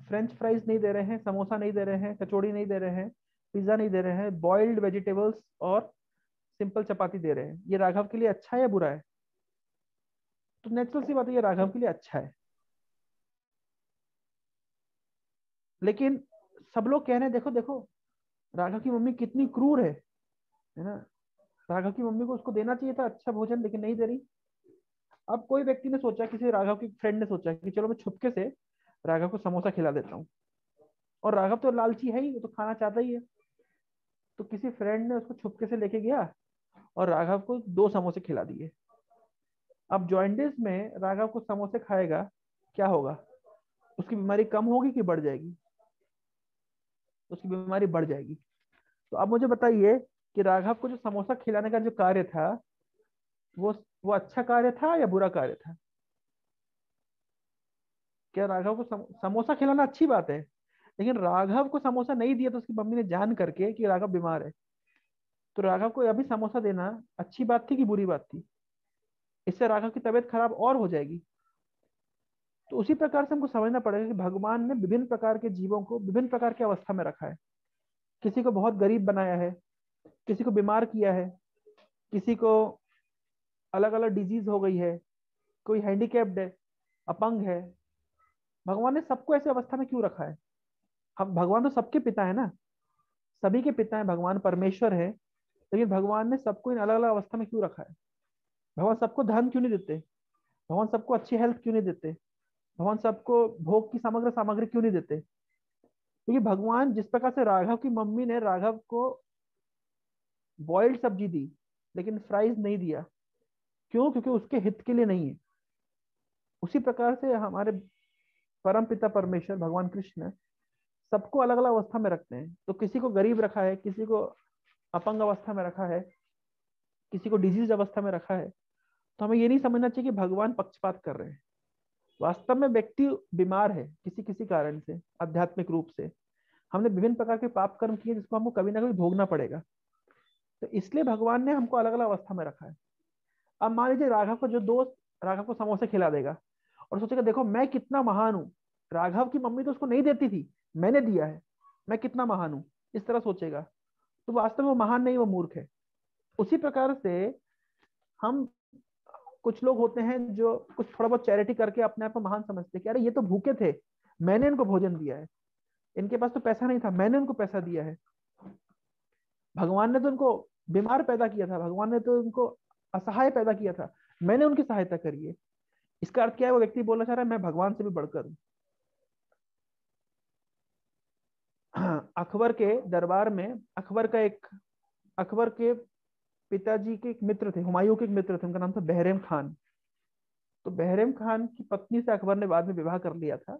फ्रेंच फ्राइज नहीं दे रहे हैं, समोसा नहीं दे रहे हैं, कचौड़ी नहीं दे रहे हैं, पिज्जा नहीं दे रहे हैं, बॉइल्ड वेजिटेबल्स और सिंपल चपाती दे रहे हैं। ये राघव के लिए अच्छा है या बुरा है? तो नेचुरल सी बात है, ये राघव के लिए अच्छा है। लेकिन सब लोग कह रहे हैं देखो देखो, राघव की मम्मी कितनी क्रूर है ना। राघव की मम्मी को उसको देना चाहिए था अच्छा भोजन, लेकिन नहीं दे रही। अब कोई व्यक्ति ने सोचा, किसी राघव के फ्रेंड ने सोचा कि चलो मैं छुपके से राघव को समोसा खिला देता हूँ। और राघव तो लालची है ही, वो तो खाना चाहता ही है। तो किसी फ्रेंड ने उसको छुपके से लेके गया और राघव को 2 समोसे खिला दिए। अब जॉइंडिस में राघव को समोसे खाएगा, क्या होगा? उसकी बीमारी कम होगी कि बढ़ जाएगी? उसकी बीमारी बढ़ जाएगी। तो अब मुझे बताइए कि राघव को जो समोसा खिलाने का जो कार्य था, वो वो अच्छा कार्य था या बुरा कार्य था? क्या राघव को समोसा खिलाना अच्छी बात है, लेकिन राघव को समोसा नहीं दिया तो उसकी मम्मी ने जान करके कि राघव बीमार है, तो राघव को अभी समोसा देना अच्छी बात थी कि बुरी बात थी? इससे राघव की तबीयत खराब और हो जाएगी। तो उसी प्रकार से हमको समझना पड़ेगा कि भगवान ने विभिन्न प्रकार के जीवों को विभिन्न प्रकार की अवस्था में रखा है। किसी को बहुत गरीब बनाया है, किसी को बीमार किया है, किसी को अलग अलग डिजीज हो गई है, कोई हैंडीकैप्ड है, अपंग है। भगवान ने सबको ऐसी अवस्था में क्यों रखा है? हम भगवान तो सबके पिता है ना, सभी के पिता है, भगवान परमेश्वर है। लेकिन भगवान ने सबको इन अलग अलग अवस्था में क्यों रखा है? भगवान सबको धन क्यों नहीं देते? भगवान सबको अच्छी हेल्थ क्यों नहीं देते? भगवान सबको भोग की समग्र सामग्री क्यों नहीं देते? क्योंकि भगवान जिस प्रकार से राघव की मम्मी ने राघव को बॉइल्ड सब्जी दी लेकिन फ्राइज नहीं दिया, क्यों? क्योंकि उसके हित के लिए नहीं है। उसी प्रकार से हमारे परम पिता परमेश्वर भगवान कृष्ण सबको अलग अलग अवस्था में रखते हैं। तो किसी को गरीब रखा है, किसी को अपंग अवस्था में रखा है, किसी को डिजीज अवस्था में रखा है। तो हमें ये नहीं समझना चाहिए कि भगवान पक्षपात कर रहे हैं। वास्तव में व्यक्ति बीमार है किसी किसी कारण से, आध्यात्मिक रूप से। हमने विभिन्न प्रकार के पाप कर्म किए जिसको हमको कभी ना कभी भोगना पड़ेगा। तो इसलिए भगवान ने हमको अलग अलग अवस्था में रखा है। अब मान लीजिए राघव को जो दोस्त राघव को समोसे खिला देगा और सोचेगा देखो मैं कितना महान हूँ, राघव की मम्मी तो उसको नहीं देती थी, मैंने दिया है, मैं कितना महान हूँ, इस तरह सोचेगा। तो वास्तव में वो महान नहीं, वो मूर्ख है। उसी प्रकार से हम, कुछ लोग होते हैं जो कुछ थोड़ा बहुत चैरिटी करके अपने आप को महान समझते हैं कि अरे ये तो भूखे थे, मैंने इनको भोजन दिया है, इनके पास तो पैसा नहीं था, मैंने उनको पैसा दिया है। भगवान ने तो उनको बीमार पैदा किया था, भगवान ने तो उनको असहाय पैदा किया था, मैंने उनकी सहायता करी है। इसका अर्थ क्या है? वो व्यक्ति बोलना चाह रहा है मैं भगवान से भी बढ़कर हूं। अकबर के दरबार में अकबर के पिताजी के एक मित्र थे, हुमायूं के एक मित्र थे, उनका नाम था बहरम खान। तो बहरम खान की पत्नी से अकबर ने बाद में विवाह कर लिया था,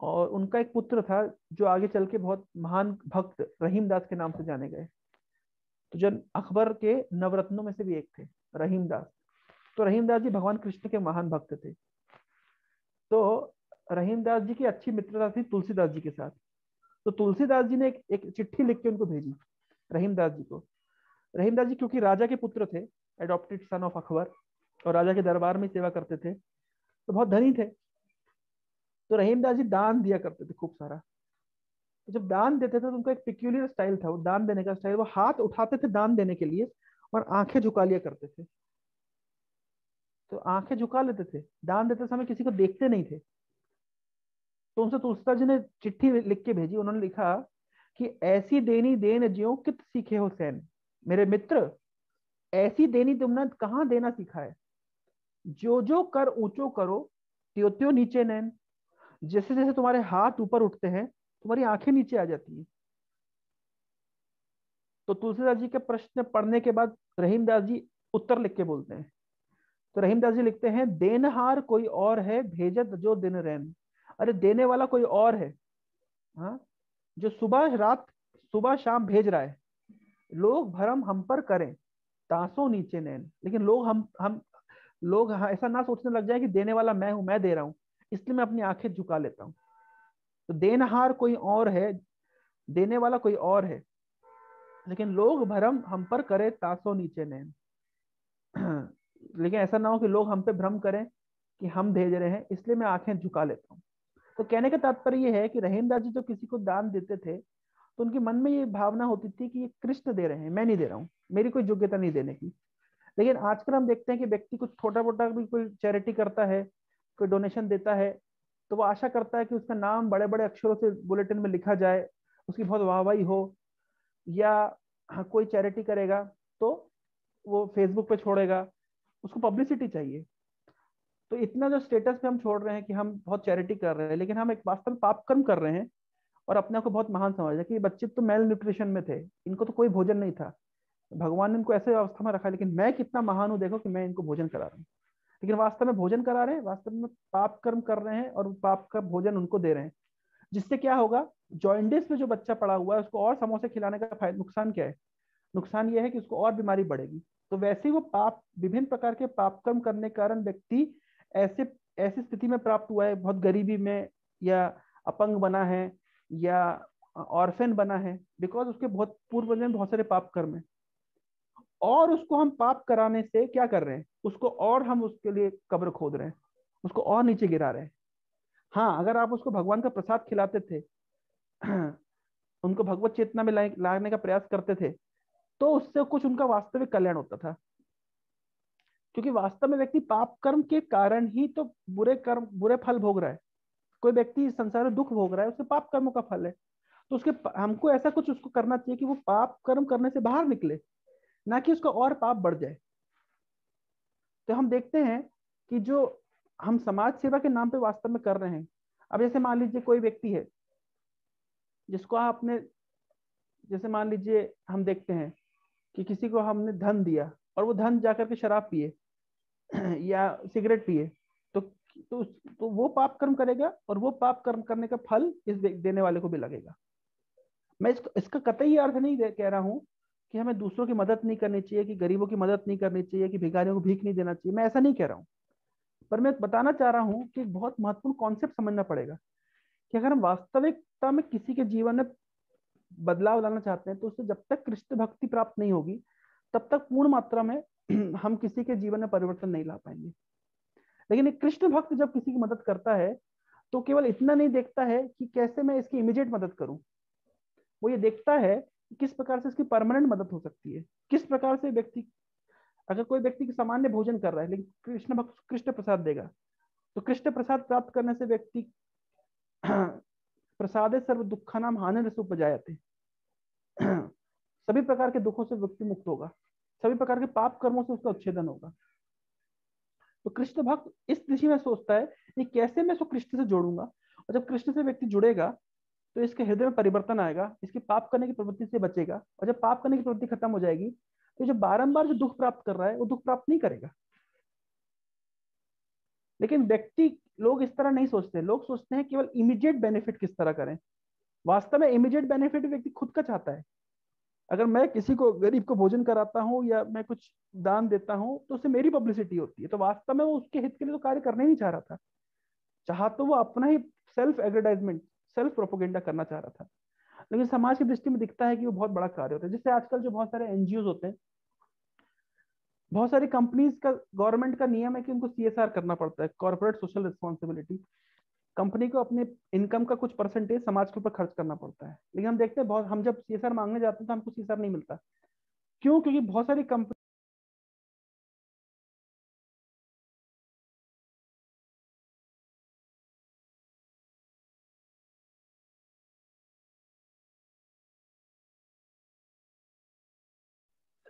और उनका एक पुत्र था जो आगे चल के बहुत महान भक्त रहीम दास के नाम से जाने गए। तो जो अकबर के नवरत्नों में से भी एक थे रहीम दास। तो रहीम दास जी भगवान कृष्ण के महान भक्त थे। तो रहीम दास जी की अच्छी मित्रता थी तुलसीदास जी के साथ। तो तुलसीदास जी ने एक चिट्ठी लिख के उनको भेजी रहीम दास जी को। रहीम दास जी क्योंकि राजा के पुत्र थे, एडॉप्टेड सन ऑफ अकबर, और राजा के दरबार में सेवा करते थे, तो बहुत धनी थे। तो रहीम दास जी दान दिया करते थे खूब सारा। तो जब दान देते थे तो उनका एक पिक्यूलियर स्टाइल था, वो दान देने का स्टाइल, वो हाथ उठाते थे दान देने के लिए और आंखें झुका लिया करते थे। तो आंखें झुका लेते थे, दान देते समय किसी को देखते नहीं थे। तो उनसे तुलसीदास जी ने चिट्ठी लिख के भेजी। उन्होंने लिखा कि ऐसी देनी देन ज्यों कित सीखे हो सैन, मेरे मित्र ऐसी देनी तुमने कहाँ देना सीखा है? जो जो कर ऊंचो करो, त्यों त्यों नीचे नैन। जैसे जैसे तुम्हारे हाथ ऊपर उठते हैं, तुम्हारी आंखें नीचे आ जाती हैं। तो तुलसीदास जी के प्रश्न पढ़ने के बाद रहीमदास जी उत्तर लिख के बोलते हैं। तो रहीमदास जी लिखते हैं, देनहार कोई और है, भेजत जो दिन रैन। अरे देने वाला कोई और है, हाँ, जो सुबह रात सुबह शाम भेज रहा है। लोग भरम हम पर करें, तासों नीचे नैन। लेकिन लोग हम लोग ऐसा ना सोचने लग जाए कि देने वाला मैं हूं, मैं दे रहा हूं, इसलिए मैं अपनी आंखें झुका लेता हूं। तो देनहार कोई और है, देने वाला कोई और है, लेकिन लोग भरम हम पर करे, तासों नीचे नैन। लेकिन ऐसा ना हो कि लोग हम पे भ्रम करें कि हम भेज रहे हैं, इसलिए मैं आंखें झुका लेता हूँ। तो कहने का तात्पर्य ये है कि रहीमदास जी जो किसी को दान देते थे, तो उनके मन में ये भावना होती थी कि ये कृष्ण दे रहे हैं, मैं नहीं दे रहा हूँ, मेरी कोई योग्यता नहीं देने की। लेकिन आजकल हम देखते हैं कि व्यक्ति कुछ छोटा मोटा भी कोई चैरिटी करता है, कोई डोनेशन देता है, तो वो आशा करता है कि उसका नाम बड़े बड़े अक्षरों से बुलेटिन में लिखा जाए, उसकी बहुत वाहवाही हो। या कोई चैरिटी करेगा तो वो फेसबुक पे छोड़ेगा, उसको पब्लिसिटी चाहिए। तो इतना जो स्टेटस पे हम छोड़ रहे हैं कि हम बहुत चैरिटी कर रहे हैं, लेकिन हम एक वास्तव में पाप कर्म कर रहे हैं और अपने आप को बहुत महान समझ रहे हैं कि ये बच्चे तो मेल न्यूट्रिशन में थे, इनको तो कोई भोजन नहीं था, भगवान ने इनको ऐसे अवस्था में रखा, लेकिन मैं कितना महान हूं देखो कि मैं इनको भोजन करा रहा हूँ। लेकिन वास्तव में भोजन करा रहे हैं, वास्तव में पाप कर्म कर रहे हैं और पाप का भोजन उनको दे रहे हैं। जिससे क्या होगा, जॉइंडिस में जो बच्चा पड़ा हुआ है उसको और समोसे खिलाने का फायदा, नुकसान क्या है? नुकसान यह है कि उसको और बीमारी बढ़ेगी। तो वैसे ही वो पाप, विभिन्न प्रकार के पाप कर्म करने के कारण व्यक्ति ऐसे ऐसी स्थिति में प्राप्त हुआ है, बहुत गरीबी में, या अपंग बना है, या ऑर्फेन बना है, बिकॉज उसके बहुत पूर्व में बहुत सारे पाप कर्म है। और उसको हम पाप कराने से क्या कर रहे हैं, उसको और हम उसके लिए कब्र खोद रहे हैं, उसको और नीचे गिरा रहे हैं। हाँ, अगर आप उसको भगवान का प्रसाद खिलाते थे, उनको भगवत चेतना में लाने का प्रयास करते थे, तो उससे कुछ उनका वास्तविक कल्याण होता था। क्योंकि वास्तव में व्यक्ति पाप कर्म के कारण ही तो बुरे कर्म, बुरे फल भोग रहा है। कोई व्यक्ति इस संसार में दुख भोग रहा है, उसके पाप कर्मों का फल है। तो उसके हमको ऐसा कुछ उसको करना चाहिए कि वो पाप कर्म करने से बाहर निकले, ना कि उसका और पाप बढ़ जाए। तो हम देखते हैं कि जो हम समाज सेवा के नाम पे वास्तव में कर रहे हैं, अब जैसे मान लीजिए कोई व्यक्ति है जिसको आपने, जैसे मान लीजिए हम देखते हैं कि किसी को हमने धन दिया और वो धन जाकर के शराब पिए या सिगरेट पिए, तो तो वो पाप कर्म करेगा और वो पाप कर्म करने का फल इस देने वाले को भी लगेगा। मैं इसका कतई ये अर्थ नहीं कह रहा हूं कि हमें दूसरों की मदद नहीं करनी चाहिए, कि गरीबों की मदद नहीं करनी चाहिए, कि भिखारियों को भीख नहीं देना चाहिए, मैं ऐसा नहीं कह रहा हूं। पर मैं बताना चाह रहा हूं कि एक बहुत महत्वपूर्ण कॉन्सेप्ट समझना पड़ेगा कि अगर हम वास्तविकता में किसी के जीवन में बदलाव लाना चाहते हैं, तो उससे जब तक कृष्ण भक्ति प्राप्त नहीं होगी, तब तक पूर्ण मात्रा में हम किसी के जीवन में परिवर्तन नहीं ला पाएंगे। लेकिन एक कृष्ण भक्त जब किसी की मदद करता है, तो केवल इतना नहीं देखता है कि कैसे मैं इसकी इमीडिएट मदद करूं, वो ये देखता है कि किस प्रकार से इसकी परमानेंट मदद हो सकती है। किस प्रकार से व्यक्ति, अगर कोई व्यक्ति सामान्य भोजन कर रहा है लेकिन कृष्ण भक्त कृष्ण प्रसाद देगा, तो कृष्ण प्रसाद प्राप्त करने से व्यक्ति प्रसादे सर्व दुखा नाम हानि रस उपजायते, सभी प्रकार के दुखों से व्यक्ति मुक्त होगा, सभी प्रकार के पाप कर्मों से उसका उच्छेदन होगा। तो कृष्ण भक्त इस दिशा में सोचता है कि कैसे मैं इसको कृष्ण से जोड़ूंगा, और जब कृष्ण से व्यक्ति जुड़ेगा तो इसके हृदय में परिवर्तन आएगा, इसकी पाप करने की प्रवृत्ति से बचेगा, और जब पाप करने की प्रवृत्ति खत्म हो जाएगी, तो जो बारंबार जो दुख प्राप्त कर रहा है वो दुख प्राप्त नहीं करेगा। लेकिन व्यक्ति, लोग इस तरह नहीं सोचते, लोग सोचते हैं केवल इमीडिएट बेनिफिट किस तरह करें। वास्तव में इमीडिएट बेनिफिट व्यक्ति खुद का चाहता है। अगर मैं किसी को, गरीब को भोजन कराता हूँ या मैं कुछ दान देता हूँ, तो उससे मेरी पब्लिसिटी होती है, तो वास्तव में वो उसके हित के लिए तो कार्य करने नहीं चाह रहा था, चाह तो वो अपना ही सेल्फ एडवर्टाइजमेंट, सेल्फ प्रोपोगेंडा करना चाह रहा था। लेकिन समाज की दृष्टि में दिखता है कि वो बहुत बड़ा कार्य होता है। जिससे आजकल जो बहुत सारे एनजीओ होते हैं, बहुत सारी कंपनीज का, गवर्नमेंट का नियम है कि उनको सीएसआर करना पड़ता है, कॉर्पोरेट सोशल रिस्पॉन्सिबिलिटी। कंपनी को अपने इनकम का कुछ परसेंटेज समाज के ऊपर खर्च करना पड़ता है। लेकिन हम देखते हैं बहुत, हम जब सीएसआर मांगने जाते हैं तो हमको सीएसआर नहीं मिलता। क्यों? क्योंकि बहुत सारी कंपनी,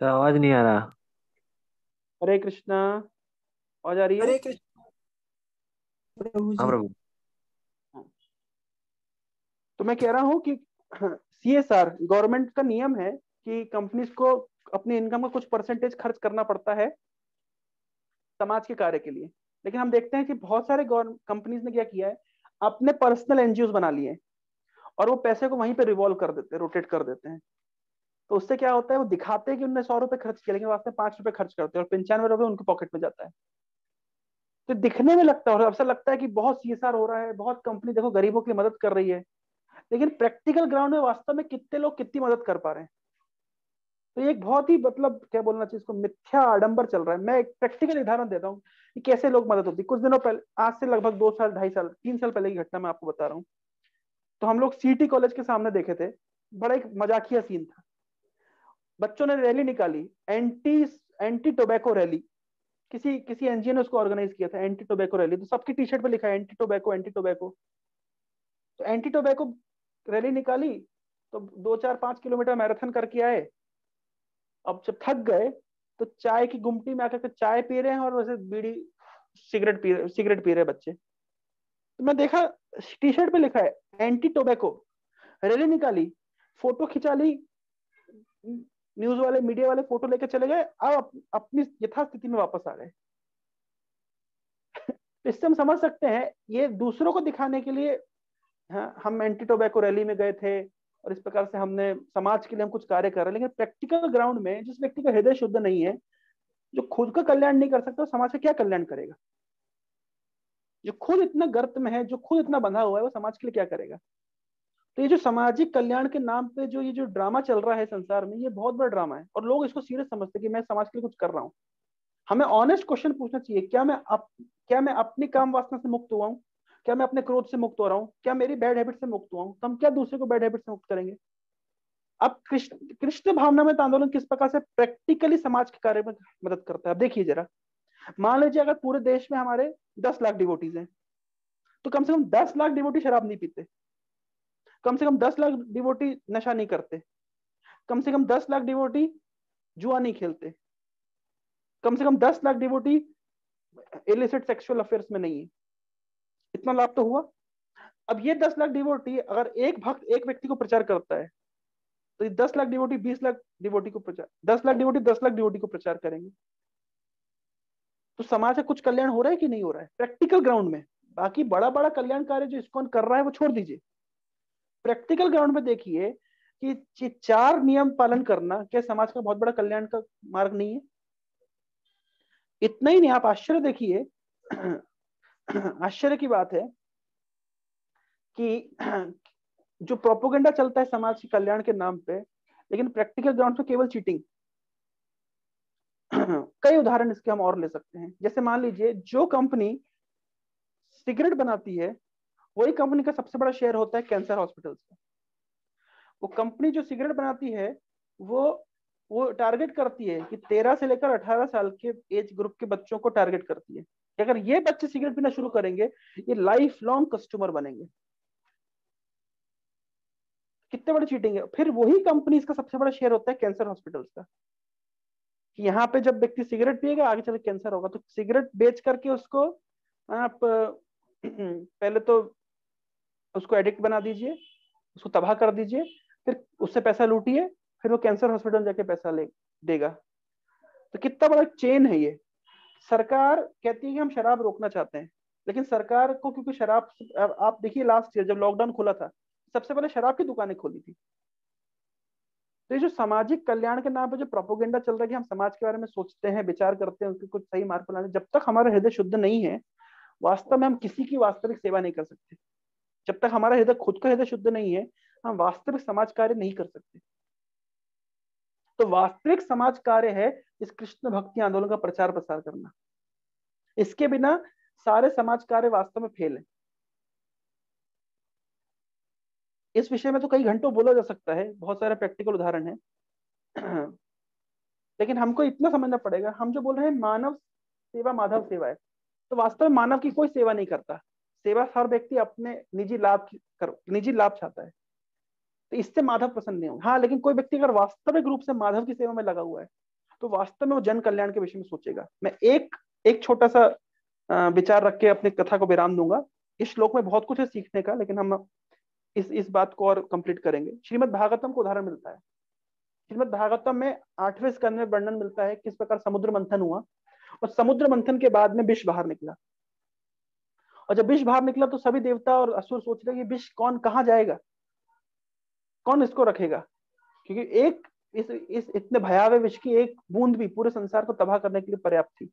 सर आवाज नहीं आ रहा। हरे कृष्णा, आवाज आ रही है? हरे कृष्ण प्रभु हाँ जी। प्रभु। तो मैं कह रहा हूँ कि CSR गवर्नमेंट का नियम है कि कंपनीज को अपनी इनकम का कुछ परसेंटेज खर्च करना पड़ता है समाज के कार्य के लिए। लेकिन हम देखते हैं कि बहुत सारे कंपनीज ने क्या किया है, अपने पर्सनल एनजीओ बना लिए हैं और वो पैसे को वहीं पे रिवॉल्व कर देते हैं, रोटेट कर देते हैं। तो उससे क्या होता है, वो दिखाते हैं कि उन्होंने 100 रुपए खर्च किए, लेकिन वास्तव में 5 रुपए खर्च करते हैं और 95 रुपए उनके पॉकेट में जाता है। तो दिखने में लगता है और अवसर लगता है कि बहुत CSR हो रहा है, बहुत कंपनी देखो गरीबों की मदद कर रही है, लेकिन प्रैक्टिकल ग्राउंड में वास्तव में कितने लोग कितनी मदद कर पा रहे हैं। तो ये एक बहुत ही मतलब क्या बोलना चाहिए इसको, मिथ्या आडंबर चल रहा है। मैं एक प्रैक्टिकल उदाहरण देता हूँ कि कैसे लोग मदद होती है। कुछ दिनों पहले, आज से लगभग 2 साल 2.5 साल 3 साल पहले की घटना मैं आपको बता रहा हूँ। तो हम लोग CT कॉलेज के सामने देखे थे, बड़ा एक मजाकिया सीन था। बच्चों ने रैली निकाली, एंटी एंटी टोबैको रैली। किसी किसी NGO ने उसको ऑर्गेनाइज किया था, एंटी टोबैको रैली। तो सबकी टी शर्ट पे लिखा है एंटी टोबैको एंटी टोबैको। तो एंटी टोबैको रैली निकाली, तो 2 4 5 किलोमीटर मैराथन करके आए। अब जब थक गए तो चाय की गुमटी में आकर के चाय पी रहे हैं और वैसे बीड़ी सिगरेट पी रहे हैं बच्चे। तो मैं देखा टी शर्ट पे लिखा है एंटी टोबैको। रैली निकाली, फोटो खिंचा ली, न्यूज वाले मीडिया वाले फोटो लेके चले गए, अब अपनी यथास्थिति में वापस आ गए। तो इससे हम समझ सकते हैं ये दूसरों को दिखाने के लिए, हाँ, हम एंटी टोबैको रैली में गए थे और इस प्रकार से हमने समाज के लिए हम कुछ कार्य कर रहे हैं, लेकिन प्रैक्टिकल ग्राउंड में जिस व्यक्ति का हृदय शुद्ध नहीं है, जो खुद का कल्याण नहीं कर सकता, समाज का क्या कल्याण करेगा? जो खुद इतना गर्त में है, जो खुद इतना बंधा हुआ है, वो समाज के लिए क्या करेगा? तो ये जो सामाजिक कल्याण के नाम पे जो ये जो ड्रामा चल रहा है संसार में, ये बहुत बड़ा ड्रामा है और लोग इसको सीरियस समझते हैं कि मैं समाज के लिए कुछ कर रहा हूँ। हमें ऑनेस्ट क्वेश्चन पूछना चाहिए, क्या मैं अपनी काम वासना से मुक्त हुआ हूँ? क्या मैं अपने क्रोध से मुक्त हो रहा हूँ? क्या मेरी बैड हैबिट से मुक्त हुआ हूँ? तो हम क्या दूसरे को बैड हैबिट से मुक्त करेंगे? अब कृष्ण कृष्ण भावनामृत आंदोलन किस प्रकार से प्रैक्टिकली समाज के कार्य में मदद करता है, अब देखिए जरा। मान लीजिए अगर पूरे देश में हमारे 10 लाख डिवोटीज हैं, तो कम से कम 10 लाख डिवोटी शराब नहीं पीते, कम से कम 10 लाख डिवोटी नशा नहीं करते, कम से कम 10 लाख डिवोटी जुआ नहीं खेलते, कम से कम 10 lakh devotee illicit sexual affairs में नहीं है। इतना लाभ तो हुआ। अब ये 10 लाख डिवोटी अगर एक भक्त एक व्यक्ति को प्रचार करता है, तो ये 10 लाख डिवोटी 20 लाख डिवोटी को प्रचार, 10 लाख डिवोटी 10 लाख डिवोटी को प्रचार करेंगे। तो समाज का कुछ कल्याण हो रहा है कि नहीं हो रहा है प्रैक्टिकल ग्राउंड में? बाकी बड़ा बड़ा कल्याण कार्य जो इस्कॉन कर रहा है वो छोड़ दीजिए, प्रैक्टिकल ग्राउंड में देखिए कि 4 नियम पालन करना क्या समाज का बहुत बड़ा कल्याण का मार्ग नहीं है? इतना ही नहीं, आप आश्चर्य देखिए, आश्चर्य की बात है कि जो प्रोपोगेंडा चलता है समाज के कल्याण के नाम पे, लेकिन प्रैक्टिकल ग्राउंड पे केवल चीटिंग। कई उदाहरण इसके हम और ले सकते हैं। जैसे मान लीजिए जो कंपनी सिगरेट बनाती है, वही कंपनी का सबसे बड़ा शेयर होता है कैंसर हॉस्पिटल्स का। वो कंपनी जो सिगरेट बनाती है वो टारगेट करती है कि 13 से लेकर 18 साल के एज ग्रुप के बच्चों को टारगेट करती है कि अगर ये बच्चे सिगरेट पीना शुरू करेंगे, ये लाइफ लॉन्ग कस्टमर बनेंगे। कितने बड़ी चीटिंग है। फिर वही कंपनी का सबसे बड़ा शेयर होता है कैंसर हॉस्पिटल्स का, कि यहाँ पे जब व्यक्ति सिगरेट पिएगा आगे चल कैंसर होगा, तो सिगरेट बेच करके उसको आप पहले तो उसको एडिक्ट बना दीजिए, उसको तबाह कर दीजिए, फिर उससे पैसा लूटिए, फिर वो कैंसर हॉस्पिटल जाके पैसा ले देगा। तो कितना बड़ा चेन है ये। सरकार कहती है कि हम शराब रोकना चाहते हैं, लेकिन सरकार को क्योंकि शराब, आप देखिए लास्ट ईयर जब लॉकडाउन खुला था, सबसे पहले शराब की दुकानें खोली थी। तो ये जो सामाजिक कल्याण के नाम पे जो प्रोपोगेंडा चल रहा है कि हम समाज के बारे में सोचते हैं, विचार करते हैं, उसके कुछ सही मार्ग पर लाने, जब तक हमारा हृदय शुद्ध नहीं है, वास्तव में हम किसी की वास्तविक सेवा नहीं कर सकते। जब तक हमारा हृदय खुद का हृदय शुद्ध नहीं है, हम वास्तविक समाज कार्य नहीं कर सकते। तो वास्तविक समाज कार्य है इस कृष्ण भक्ति आंदोलन का प्रचार प्रसार करना। इसके बिना सारे समाज कार्य वास्तव में फेल है। इस विषय में तो कई घंटों बोला जा सकता है, बहुत सारे प्रैक्टिकल उदाहरण है, लेकिन हमको इतना समझना पड़ेगा, हम जो बोल रहे हैं मानव सेवा माधव सेवा है, तो वास्तव में मानव की कोई सेवा नहीं करता। सेवा हर व्यक्ति अपने निजी लाभ चाहता है, तो इससे माधव प्रसन्न नहीं होगा। हाँ, लेकिन कोई व्यक्ति अगर वास्तविक रूप से माधव की सेवा में लगा हुआ है, तो वास्तव में वो जन कल्याण के विषय में सोचेगा। मैं एक एक छोटा सा विचार रख के अपनी कथा को विराम दूंगा। इस श्लोक में बहुत कुछ है सीखने का, लेकिन हम इस बात को और कंप्लीट करेंगे। श्रीमद् भागवतम को उदाहरण मिलता है। श्रीमद् भागवतम में 8वें स्कंद में वर्णन मिलता है किस प्रकार समुद्र मंथन हुआ, और समुद्र मंथन के बाद में विष बाहर निकला। और जब विष बाहर निकला तो सभी देवता और असुर सोच रहे कि विष कौन कहाँ जाएगा, कौन इसको रखेगा, क्योंकि एक इस इतने भयावह विष की एक बूंद भी पूरे संसार को तबाह करने के लिए पर्याप्त थी।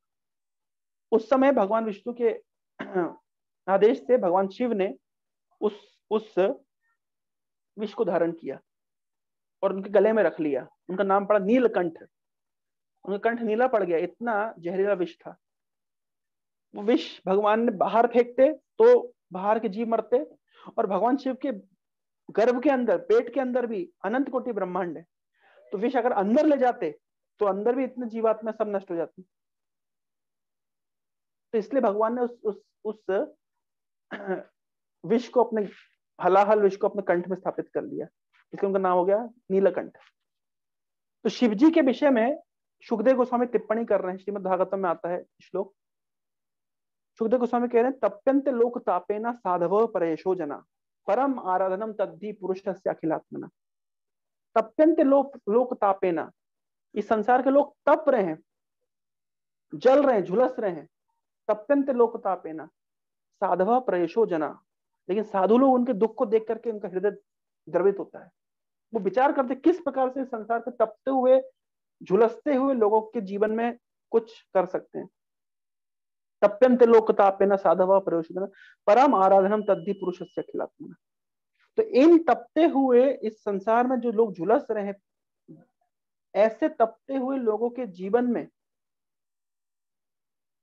उस समय भगवान विष्णु के आदेश से भगवान शिव ने उस विष को धारण किया और उनके गले में रख लिया। उनका नाम पड़ा नीलकंठ। उनका कंठ नीला पड़ गया, इतना जहरीला विष था। वो विष भगवान ने बाहर फेंकते तो बाहर के जीव मरते, और भगवान शिव के गर्भ के अंदर, पेट के अंदर भी अनंत कोटि ब्रह्मांड है, तो विष अगर अंदर ले जाते तो अंदर भी इतने जीवात्मा सब नष्ट हो जाती। तो इसलिए भगवान ने उस विष को अपने हलाहल विष को अपने कंठ में स्थापित कर लिया, इसलिए उनका नाम हो गया नीलकंठ। तो शिव जी के विषय में सुखदेव गोस्वामी टिप्पणी कर रहे हैं। श्रीमद् भागवतम में आता है श्लोक। सुखदेव गोस्वामी कह रहे हैं, तप्यंत लोक तापेना साधव परेशो जना परम आराधनम तद्धि पुरुषस्य अखिलात्मना। तप्यंत लोक तापेना, इस संसार के लोग तप रहे हैं, जल रहे हैं, झुलस रहे हैं। तप्यंत लोक तापेना साधव परेशो जना, लेकिन साधु लोग उनके दुख को देख करके उनका हृदय द्रवित होता है। वो विचार करते किस प्रकार से संसार के तपते हुए, झुलसते हुए लोगों के जीवन में कुछ कर सकते हैं। तप्यंत लोकतापेन साधव परेशोजना परम आराधनम तद्धि पुरुषस्य अखिलात्मना। तो इन तपते हुए इस संसार में जो लोग झुलस रहे हैं, ऐसे तपते हुए लोगों के जीवन में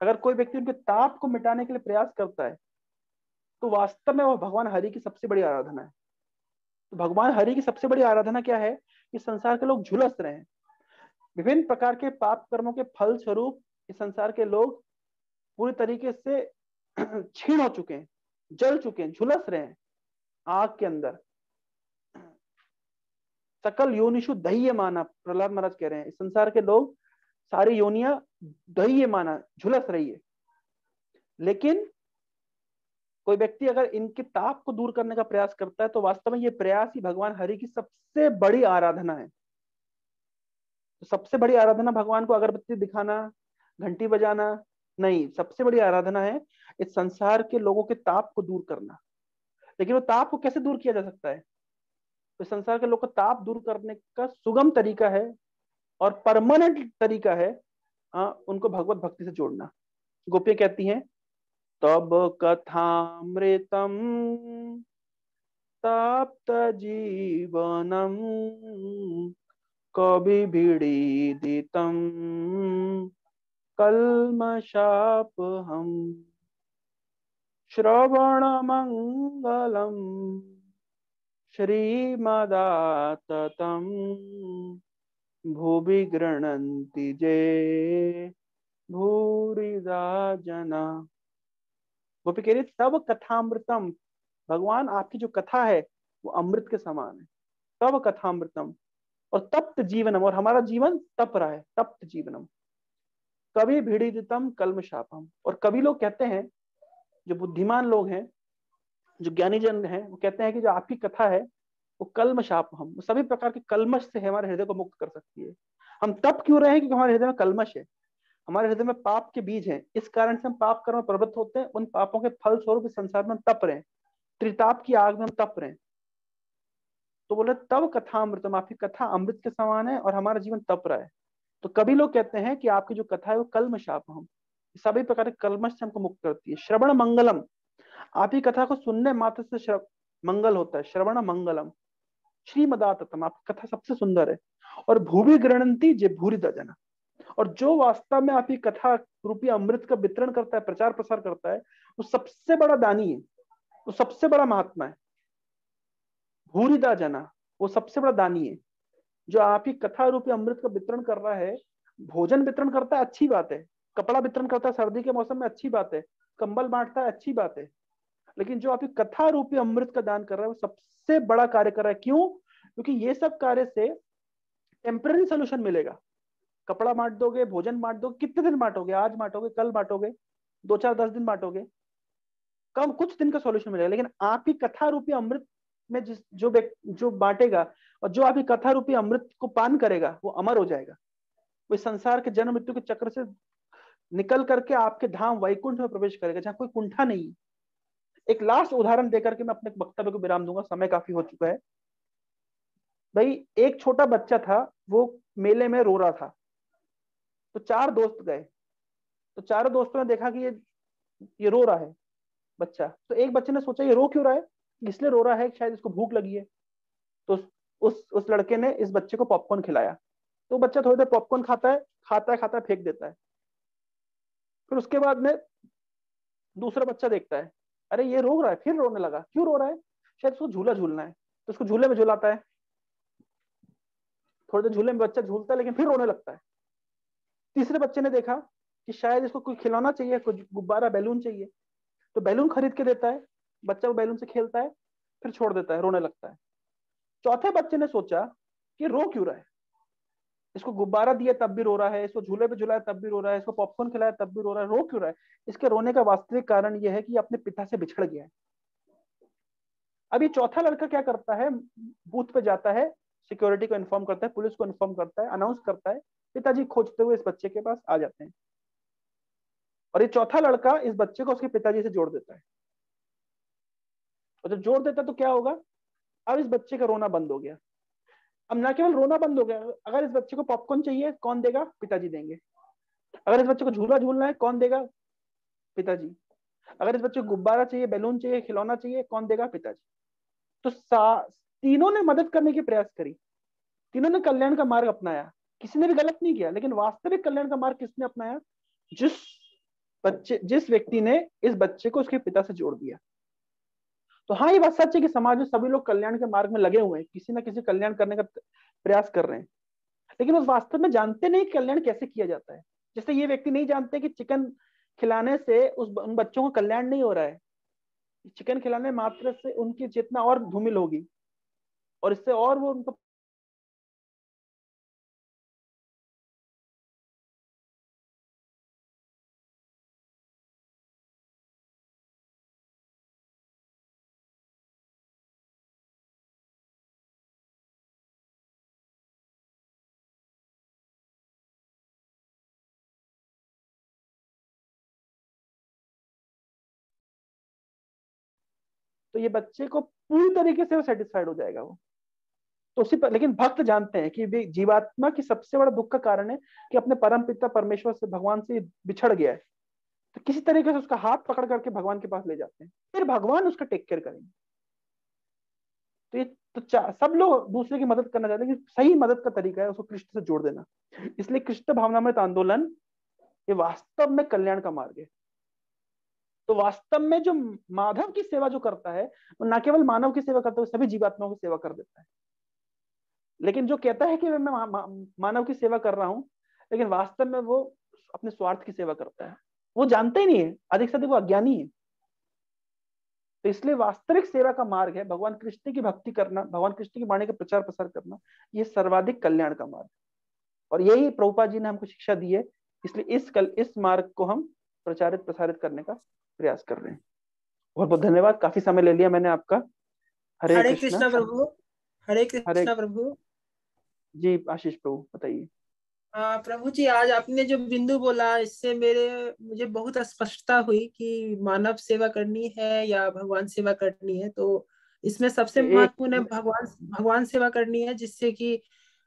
अगर कोई व्यक्ति उनके ताप को मिटाने के लिए प्रयास करता है, तो वास्तव में वह भगवान हरि की सबसे बड़ी आराधना है। तो भगवान हरि की सबसे बड़ी आराधना क्या है कि संसार के लोग झुलस रहे हैं, विभिन्न प्रकार के पाप कर्मों के फल स्वरूप इस संसार के लोग पूरी तरीके से क्षीण हो चुके हैं, जल चुके हैं, झुलस रहे हैं आग के अंदर। सकल योनिषु दह्य माना, प्रहलाद महाराज कह रहे हैं, इस संसार के लोग सारी योनियां दह्य माना, झुलस रही है। लेकिन कोई व्यक्ति अगर इनके ताप को दूर करने का प्रयास करता है, तो वास्तव में ये प्रयास ही भगवान हरि की सबसे बड़ी आराधना है। तो सबसे बड़ी आराधना भगवान को अगरबत्ती दिखाना, घंटी बजाना नहीं, सबसे बड़ी आराधना है इस संसार के लोगों के ताप को दूर करना। लेकिन वो ताप को कैसे दूर किया जा सकता है? तो संसार के लोगों का ताप दूर करने का सुगम तरीका है और परमानेंट तरीका है उनको भगवत भक्ति से जोड़ना। गोपियां कहती हैं, तब कथामृतम तप्त जीवनम कवि भीड़िदितम कल्मषाप हम श्रवण मंगलम श्रीमदाततम भुवि गृह्णन्ति जे भूरिदा जना। गोपी कह रही तब कथामृतम, भगवान आपकी जो कथा है वो अमृत के समान है। तब कथामृतम, और तप्त जीवनम, और हमारा जीवन तप रहा है, तप्त जीवनम कवि भीड़ितम कल्मषापम। और कवि लोग कहते हैं, जो बुद्धिमान लोग हैं, जो ज्ञानी जन हैं, वो कहते हैं कि जो आपकी कथा है वो कल्मषापहम, वो सभी प्रकार के कल्मश से हमारे हृदय को मुक्त कर सकती है। हम तप क्यों रहे हैं? क्योंकि हमारे हृदय में कल्मश है, हमारे हृदय में पाप के बीज हैं, इस कारण से हम पाप कर्म प्रवृत्त होते हैं। उन पापों के फल स्वरूप इस संसार में हम तप रहे हैं, त्रिताप की आग में हम तप रहे हैं। तो बोले तब कथामृतम, आपकी कथा अमृत के समान है और हमारा जीवन तप रहा है। तो कभी लोग कहते हैं कि आपकी जो कथा है वो कल्मषापहम, सभी प्रकार के कल्मश से हमको मुक्त करती है। श्रवण मंगलम, आपकी कथा को सुनने मात्र से मंगल होता है, श्रवण मंगलम श्रीमदाततम, आपकी कथा सबसे सुंदर है। और भूवि गृह्णन्ति जे भूरिदा जना, और जो वास्तव में आपकी कथा रूपी अमृत का वितरण करता है, प्रचार प्रसार करता है, वो सबसे बड़ा दानी है, वो सबसे बड़ा महात्मा है। भूरिदा जना, वो सबसे बड़ा दानी है जो आपकी कथा रूपी अमृत का वितरण कर रहा है। भोजन वितरण करता है, अच्छी बात है, कपड़ा वितरण करता है सर्दी के मौसम में, अच्छी बात है, कंबल बांटता है, अच्छी बात है, लेकिन जो आपकी कथा रूपी अमृत का दान कर रहा है वो सबसे बड़ा कार्य कर रहा है। क्यों? क्योंकि ये सब कार्य से टेम्पररी सोल्यूशन मिलेगा, कपड़ा बांट दोगे, भोजन बांट दोगे, कितने दिन बांटोगे? आज बांटोगे, कल बांटोगे, 2 4 10 दिन बांटोगे, कम कुछ दिन का सॉल्यूशन मिलेगा। लेकिन आपकी कथा रूपी अमृत में जो बांटेगा और जो आपकी कथा रूपी अमृत को पान करेगा वो अमर हो जाएगा। वो इस संसार के जन्म मृत्यु के चक्र से निकल करके आपके धाम वैकुंठ में प्रवेश करेगा, जहां कोई कुंठा नहीं है। एक लास्ट उदाहरण देकर के मैं अपने वक्तव्य को विराम दूंगा, समय काफी हो चुका है। भाई एक छोटा बच्चा था, वो मेले में रो रहा था, तो 4 दोस्त गए, तो चारों दोस्तों ने देखा कि ये रो रहा है बच्चा। तो एक बच्चे ने सोचा ये रो क्यों रहा है, इसलिए रो रहा है शायद इसको भूख लगी है। तो उस लड़के ने इस बच्चे को पॉपकॉर्न खिलाया। तो बच्चा थोड़ी देर पॉपकॉर्न खाता है फेंक देता है। फिर उसके बाद में दूसरा बच्चा देखता है, अरे ये रो रहा है, फिर रोने लगा, क्यों रो रहा है? शायद उसको झूला झूलना है, तो उसको झूले में झूलाता है। थोड़ी देर झूले में बच्चा झूलता है, लेकिन फिर रोने लगता है। तीसरे बच्चे ने देखा कि शायद इसको कोई खिलौना चाहिए, कुछ गुब्बारा, बैलून चाहिए, तो बैलून खरीद के देता है। बच्चा वो बैलून से खेलता है, फिर छोड़ देता है, रोने लगता है। चौथे बच्चे ने सोचा कि रो क्यों रहा है, इसको गुब्बारा दिया तब भी रो रहा है, इसको झूले पे झुलाया तब भी रो रहा है, इसको पॉपकॉर्न खिलाया तब भी रो रहा है, रो क्यों रहा है? इसके रोने का वास्तविक कारण यह है कि अपने पिता से बिछड़ गया है। अब ये चौथा लड़का क्या करता है, बूथ पे जाता है, सिक्योरिटी को इन्फॉर्म करता है, पुलिस को इन्फॉर्म करता है, अनाउंस करता है, पिताजी खोजते हुए इस बच्चे के पास आ जाते हैं। और ये चौथा लड़का इस बच्चे को उसके पिताजी से जोड़ देता है। और जब जोड़ देता है तो क्या होगा, अब इस बच्चे का रोना बंद हो गया। अब ना केवल रोना बंद हो गया, अगर इस बच्चे को पॉपकॉर्न चाहिए कौन देगा? पिताजी देंगे। अगर इस बच्चे को झूला झूलना है कौन देगा? पिताजी। अगर इस बच्चे को गुब्बारा चाहिए, बैलून चाहिए, खिलौना चाहिए, कौन देगा? पिताजी। तो तीनों ने मदद करने की प्रयास करी, तीनों ने कल्याण का मार्ग अपनाया, किसी ने भी गलत नहीं किया। लेकिन वास्तविक कल्याण का मार्ग किसने अपनाया? जिस व्यक्ति ने इस बच्चे को उसके पिता से जोड़ दिया। तो हाँ, ये बात सच है कि समाज में सभी लोग कल्याण के मार्ग में लगे हुए हैं, किसी ना किसी कल्याण करने का प्रयास कर रहे हैं, लेकिन उस वास्तव में जानते नहीं कल्याण कैसे किया जाता है। जैसे ये व्यक्ति नहीं जानते कि चिकन खिलाने से उन बच्चों को कल्याण नहीं हो रहा है, चिकन खिलाने मात्र से उनकी चेतना और धूमिल होगी और इससे और वो उनको तो ये बच्चे को पूरी तरीके से वो सेटिस्फाइड हो जाएगा वो। तो उसी पर, लेकिन भक्त जानते हैं कि वे जीवात्मा की सबसे बड़ा दुख का कारण है कि अपने परम पिता परमेश्वर से, भगवान से बिछड़ गया है। तो किसी तरीके से उसका हाथ पकड़ करके भगवान के पास ले जाते हैं, फिर भगवान उसका टेक केयर करेंगे। तो ये सब लोग दूसरे की मदद करना चाहते हैं, कि सही मदद का तरीका है उसको कृष्ण से जोड़ देना। इसलिए कृष्ण भावनामृत आंदोलन ये वास्तव में कल्याण का मार्ग है। तो वास्तव में जो माधव की सेवा जो करता है, वो न केवल मानव की सेवा करता है, सभी जीवात्माओं की सेवा कर देता है। लेकिन जो कहता है कि मैं मानव की सेवा कर रहा हूं, लेकिन वास्तव में वो अपने स्वार्थ की सेवा करता है, वो जानते ही नहीं है, अधिक से अधिक वो अज्ञानी है। तो इसलिए वास्तविक सेवा का मार्ग है भगवान कृष्ण की भक्ति करना, भगवान कृष्ण की वाणी का प्रचार प्रसार करना, ये सर्वाधिक कल्याण का मार्ग। और यही प्रभुपाद जी ने हमको शिक्षा दी है, इसलिए इस मार्ग को हम प्रचारित प्रसारित करने का प्रयास कर रहे हैं। बहुत बहुत धन्यवाद, काफी समय ले लिया मैंने आपका। हरे कृष्णा प्रभु। हरे कृष्णा प्रभु जी। आशीष प्रभु बताइए। प्रभु जी, आज आपने जो बिंदु बोला, इससे मुझे बहुत स्पष्टता हुई कि मानव सेवा करनी है या भगवान सेवा करनी है। तो इसमें सबसे महत्वपूर्ण है भगवान सेवा करनी है, जिससे कि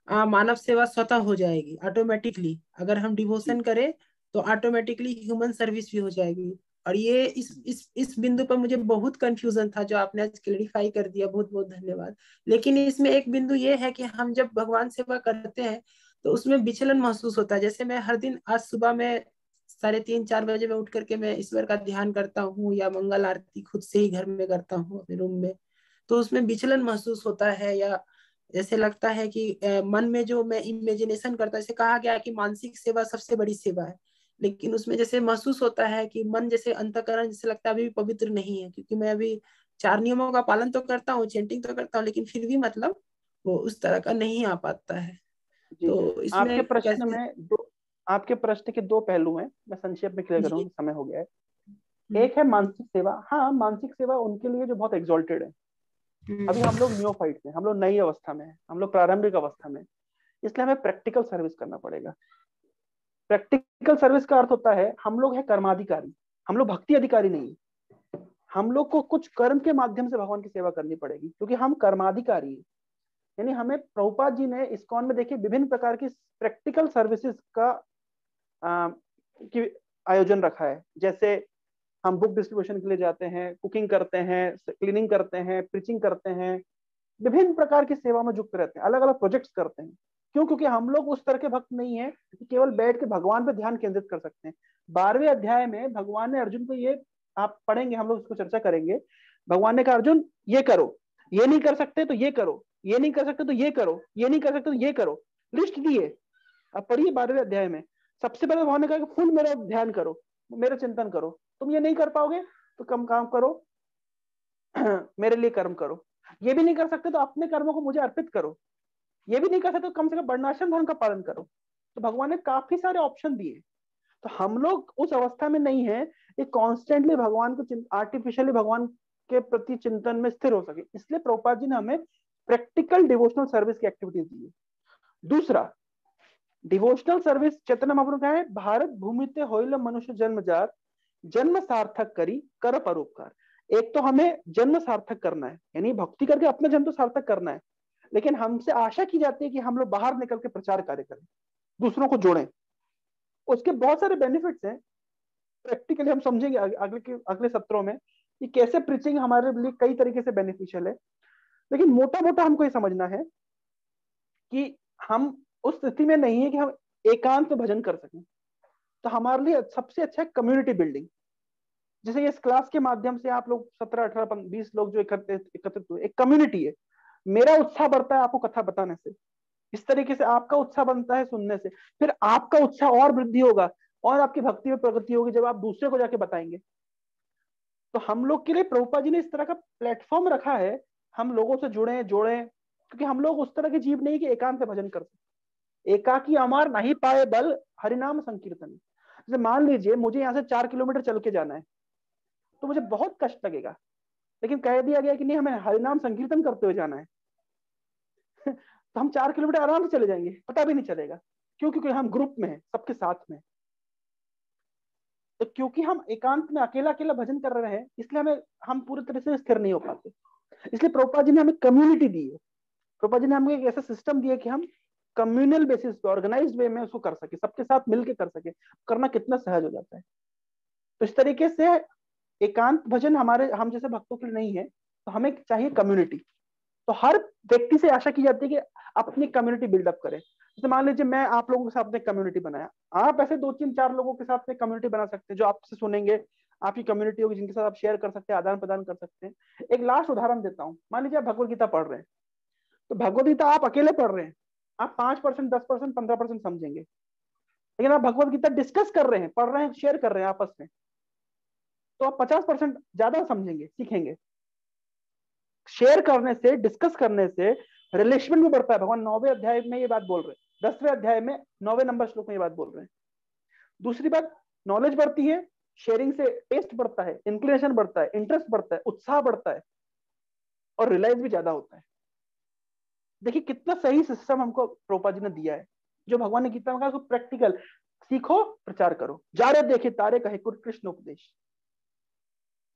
मानव सेवा स्वतः हो जाएगी ऑटोमेटिकली। अगर हम डिवोशन करें तो ऑटोमेटिकली ह्यूमन सर्विस भी हो जाएगी। और ये इस बिंदु पर मुझे बहुत कंफ्यूजन था, जो आपने आज क्लेरिफाई कर दिया, बहुत बहुत धन्यवाद। लेकिन इसमें एक बिंदु ये है कि हम जब भगवान सेवा करते हैं तो उसमें विचलन महसूस होता है। जैसे मैं हर दिन, आज सुबह में 3:30-4 बजे में उठ करके मैं ईश्वर का ध्यान करता हूँ, या मंगल आरती खुद से ही घर में करता हूँ अपने रूम में, तो उसमें विचलन महसूस होता है। या जैसे लगता है कि मन में जो मैं इमेजिनेशन करता है, जैसे कहा गया कि मानसिक सेवा सबसे बड़ी सेवा है, लेकिन उसमें जैसे महसूस होता है कि मन जैसे अंतःकरण जैसे लगता है अभी भी पवित्र नहीं है, क्योंकि मैं अभी 4 नियमों का पालन तो करता हूँ, चेंटिंग तो करता हूँ, लेकिन फिर भी मतलब वो उस तरह का नहीं आ पाता है। जी, तो आपके इसमें प्रश्न कैसे? में दो, आपके प्रश्न के दो पहलू हैं, मैं संक्षेप में क्लियर जी। करूँ, समय हो गया है। हम्म, एक है मानसिक सेवा। हाँ, मानसिक सेवा उनके लिए जो बहुत एग्जॉल्टेड है। अभी हम लोग न्यूफाइट में, हम लोग नई अवस्था में हैं, हम लोग प्रारंभिक अवस्था में हैं, इसलिए हमें प्रैक्टिकल सर्विस करना पड़ेगा। प्रैक्टिकल सर्विस का अर्थ होता है हम लोग है कर्माधिकारी, हम लोग भक्ति अधिकारी नहीं। हम लोग को कुछ कर्म के माध्यम से भगवान की सेवा करनी पड़ेगी, क्योंकि हम कर्माधिकारी हैं। यानी हमें प्रभुपाद जी ने इस्कॉन में देखिए विभिन्न प्रकार की प्रैक्टिकल सर्विसेज का की आयोजन रखा है। जैसे हम बुक डिस्ट्रीब्यूशन के लिए जाते हैं, कुकिंग करते हैं, क्लीनिंग करते हैं, प्रीचिंग करते हैं, विभिन्न प्रकार की सेवा में युक्त रहते हैं, अलग अलग प्रोजेक्ट्स करते हैं। क्यों? क्योंकि हम लोग उस तरह के भक्त नहीं है कि केवल बैठ के भगवान पे ध्यान केंद्रित कर सकते हैं। 12वें अध्याय में भगवान ने अर्जुन को ये, आप पढ़ेंगे, हम लोग इसको चर्चा करेंगे। भगवान ने कहा अर्जुन ये करो, ये नहीं कर सकते तो ये करो, ये नहीं कर सकते तो ये करो, ये नहीं कर सकते तो ये करो, लिस्ट दिए। अब पढ़िए 12वें अध्याय में। सबसे पहले भगवान ने कहा कि फुल मेरा ध्यान करो, मेरा चिंतन करो। तुम ये नहीं कर पाओगे तो कम काम करो, मेरे लिए कर्म करो। ये भी नहीं कर सकते तो अपने कर्मों को मुझे अर्पित करो। ये भी नहीं कर सकते तो कम से कम वर्णाश्रम धर्म का पालन करो। तो भगवान ने काफी सारे ऑप्शन दिए। तो हम लोग उस अवस्था में नहीं है कि कॉन्स्टेंटली भगवान को, आर्टिफिशियली भगवान के प्रति चिंतन में स्थिर हो सके। इसलिए प्रभुपाद जी ने हमें प्रैक्टिकल डिवोशनल सर्विस की एक्टिविटीज दी है। दूसरा, डिवोशनल सर्विस चैतन्य महाप्रभु का है, भारत भूमि ते होइल मनुष्य जन्मजात, जन्म सार्थक करी कर परोपकार। एक तो हमें जन्म सार्थक करना है, यानी भक्ति करके अपना जन्म तो सार्थक करना है, लेकिन हमसे आशा की जाती है कि हम लोग बाहर निकल के प्रचार कार्य करें, दूसरों को जोड़ें। उसके बहुत सारे बेनिफिट्स हैं, प्रैक्टिकली हम समझेंगे अगले सत्रों में कि कैसे प्रीचिंग हमारे लिए कई तरीके से बेनिफिशियल है। लेकिन मोटा मोटा हमको ये समझना है कि हम उस स्थिति में नहीं है कि हम एकांत में भजन कर सकें। तो हमारे लिए सबसे अच्छा है कम्युनिटी बिल्डिंग। जैसे इस क्लास के माध्यम से आप लोग 17, 18, 20 लोग जो एकत्रित हुए, एक कम्युनिटी है। मेरा उत्साह बढ़ता है आपको कथा बताने से, इस तरीके से आपका उत्साह बनता है सुनने से, फिर आपका उत्साह और वृद्धि होगा और आपकी भक्ति में प्रगति होगी जब आप दूसरे को जाके बताएंगे। तो हम लोग के लिए प्रभुपाद जी ने इस तरह का प्लेटफॉर्म रखा है, हम लोगों से जुड़े जोड़े, क्योंकि हम लोग उस तरह के जीव नहीं कि एकांत में भजन कर सकते। एकाकी अमार नहीं पाए बल, हरिनाम संकीर्तन। जैसे मान लीजिए मुझे यहाँ से 4 किलोमीटर चल के जाना है, तो मुझे बहुत कष्ट लगेगा, लेकिन कह दिया गया कि नहीं हमें हरिनाम संकीर्तन करते हुए जाना है तो हम 4 किलोमीटर आराम से चले जाएंगे, पता भी नहीं चलेगा। क्यों? क्योंकि हम ग्रुप में हैं, सबके साथ में। तो क्योंकि हम एकांत में अकेला अकेला भजन कर रहे हैं, इसलिए हम पूरी तरह से स्थिर नहीं हो पाते। इसलिए प्रभुपाद जी ने हमें कम्युनिटी दी है। प्रभुपाद जी ने हमें एक ऐसा सिस्टम दिया कि हम कम्युनल बेसिस पे, ऑर्गेनाइज्ड वे में उसको कर सके, सबके साथ मिलकर कर सके। करना कितना सहज हो जाता है। तो इस तरीके से एकांत भजन हम जैसे भक्तों के लिए नहीं है, तो हमें चाहिए कम्युनिटी। तो हर व्यक्ति से आशा की जाती है कि अपनी कम्युनिटी बिल्डअप करें। जैसे मान लीजिए मैं आप लोगों के साथ एक कम्युनिटी बनाया, आप ऐसे 2-3-4 लोगों के साथ एक कम्युनिटी बना सकते हैं जो आपसे सुनेंगे, आपकी कम्युनिटी होगी जिनके साथ आप शेयर कर सकते हैं, आदान प्रदान कर सकते हैं। एक लास्ट उदाहरण देता हूँ। मान लीजिए आप भगवत गीता पढ़ रहे हैं, तो भगवत गीता आप अकेले पढ़ रहे हैं, आप 5%, 10%, 15% समझेंगे। लेकिन आप भगवत गीता डिस्कस कर रहे हैं, पढ़ रहे हैं, शेयर कर रहे हैं आपस में, तो आप 50% ज्यादा समझेंगे, सीखेंगे। शेयर करने से, डिस्कस करने से रिलेशन भी बढ़ता है। भगवान 9वें अध्याय में ये बात बोल रहे हैं, 10वें अध्याय में 9वें नंबर श्लोक में ये बात बोल रहे हैं। दूसरी बात, नॉलेज बढ़ती है, शेयरिंग से टेस्ट बढ़ता है, इंक्लिनेशन बढ़ता है, इंटरेस्ट बढ़ता है, उत्साह बढ़ता है और रिलाइज भी ज्यादा होता है। देखिए कितना सही सिस्टम हमको प्रभुपाद जी ने दिया है, जो भगवान ने गीता में कहा उसको प्रैक्टिकल सीखो, प्रचार करो, जा रहे देखे तारे कहे कृष्ण उपदेश।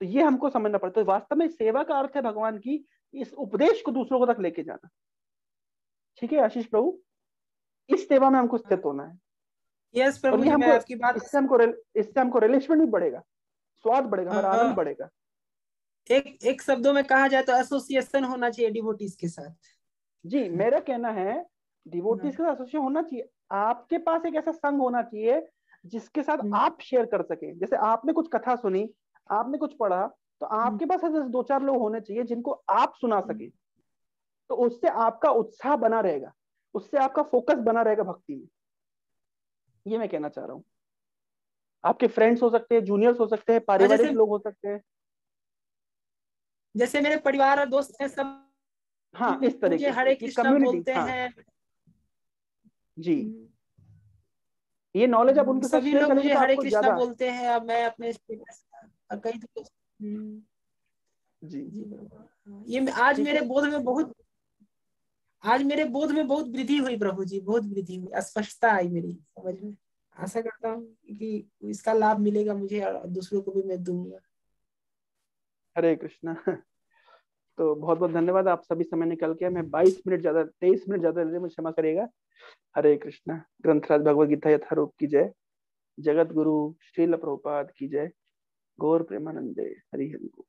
तो ये हमको समझना पड़ता है। वास्तव में सेवा का अर्थ है भगवान की इस उपदेश को दूसरों को तक लेके जाना। ठीक है आशीष प्रभु, इस सेवा में हमको स्थित होना है। यस और प्रभु ये जी, मैं हमको, आपकी बात इससे हमको रिलेशन भी बढ़ेगा, स्वाद बढ़ेगा, हमारा आनंद बढ़ेगा। एक शब्दों में कहा जाए तो एसोसिएशन होना चाहिए डिवोटीज के साथ। जी, मेरा कहना है डिवोटीज के साथ एसोसिएशन होना चाहिए। आपके पास एक ऐसा संघ होना चाहिए जिसके साथ आप शेयर कर सके। जैसे आपने कुछ कथा सुनी, आपने कुछ पढ़ा, तो आपके पास ऐसे 2-4 लोग होने चाहिए जिनको आप सुना सके। तो उससे आपका उत्साह बना रहेगा, उससे आपका फोकस बना रहेगा भक्ति में। ये मैं कहना चाह रहा हूँ। आपके फ्रेंड्स हो सकते हैं, जूनियर्स हो सकते हैं, पारिवारिक लोग हो सकते हैं। जैसे मेरे परिवार और दोस्त हैं सब, हाँ, इस मुझे तरीके हरे से कृष्णा कम्युनिटी। बोलते हाँ, हैं, जी, ये नॉलेज आप उनके साथ सभी शेयर लोग करेंगे मुझे तो हरे आपको कृष्णा ज्यादा। बोलते हैं, अब मैं अपने स्टेटस कई दोस्त जी जी प्रभु। ये आज ठीक मेरे है। बोध में बहुत, आज मेरे बोध में बहुत वृद्धि हुई प्रभु जी, बहुत वृद्धि हुई, स्पष्टता आई मेरी समझ में। आशा करता हूँ कि इसका लाभ मिलेगा मुझे और दूसरों को भी मैं दूंगा। हरे कृष्णा। तो बहुत बहुत धन्यवाद, आप सभी समय निकल के, मैं 22 मिनट ज्यादा 23 मिनट ज्यादा ले लिया, मुझे क्षमा करिएगा। हरे कृष्णा। ग्रंथराज भगवद गीता यथारूप की जय। जगत गुरु श्रील प्रभुपाद की जय। गौर प्रेमानंदे। हरि हरि बोल।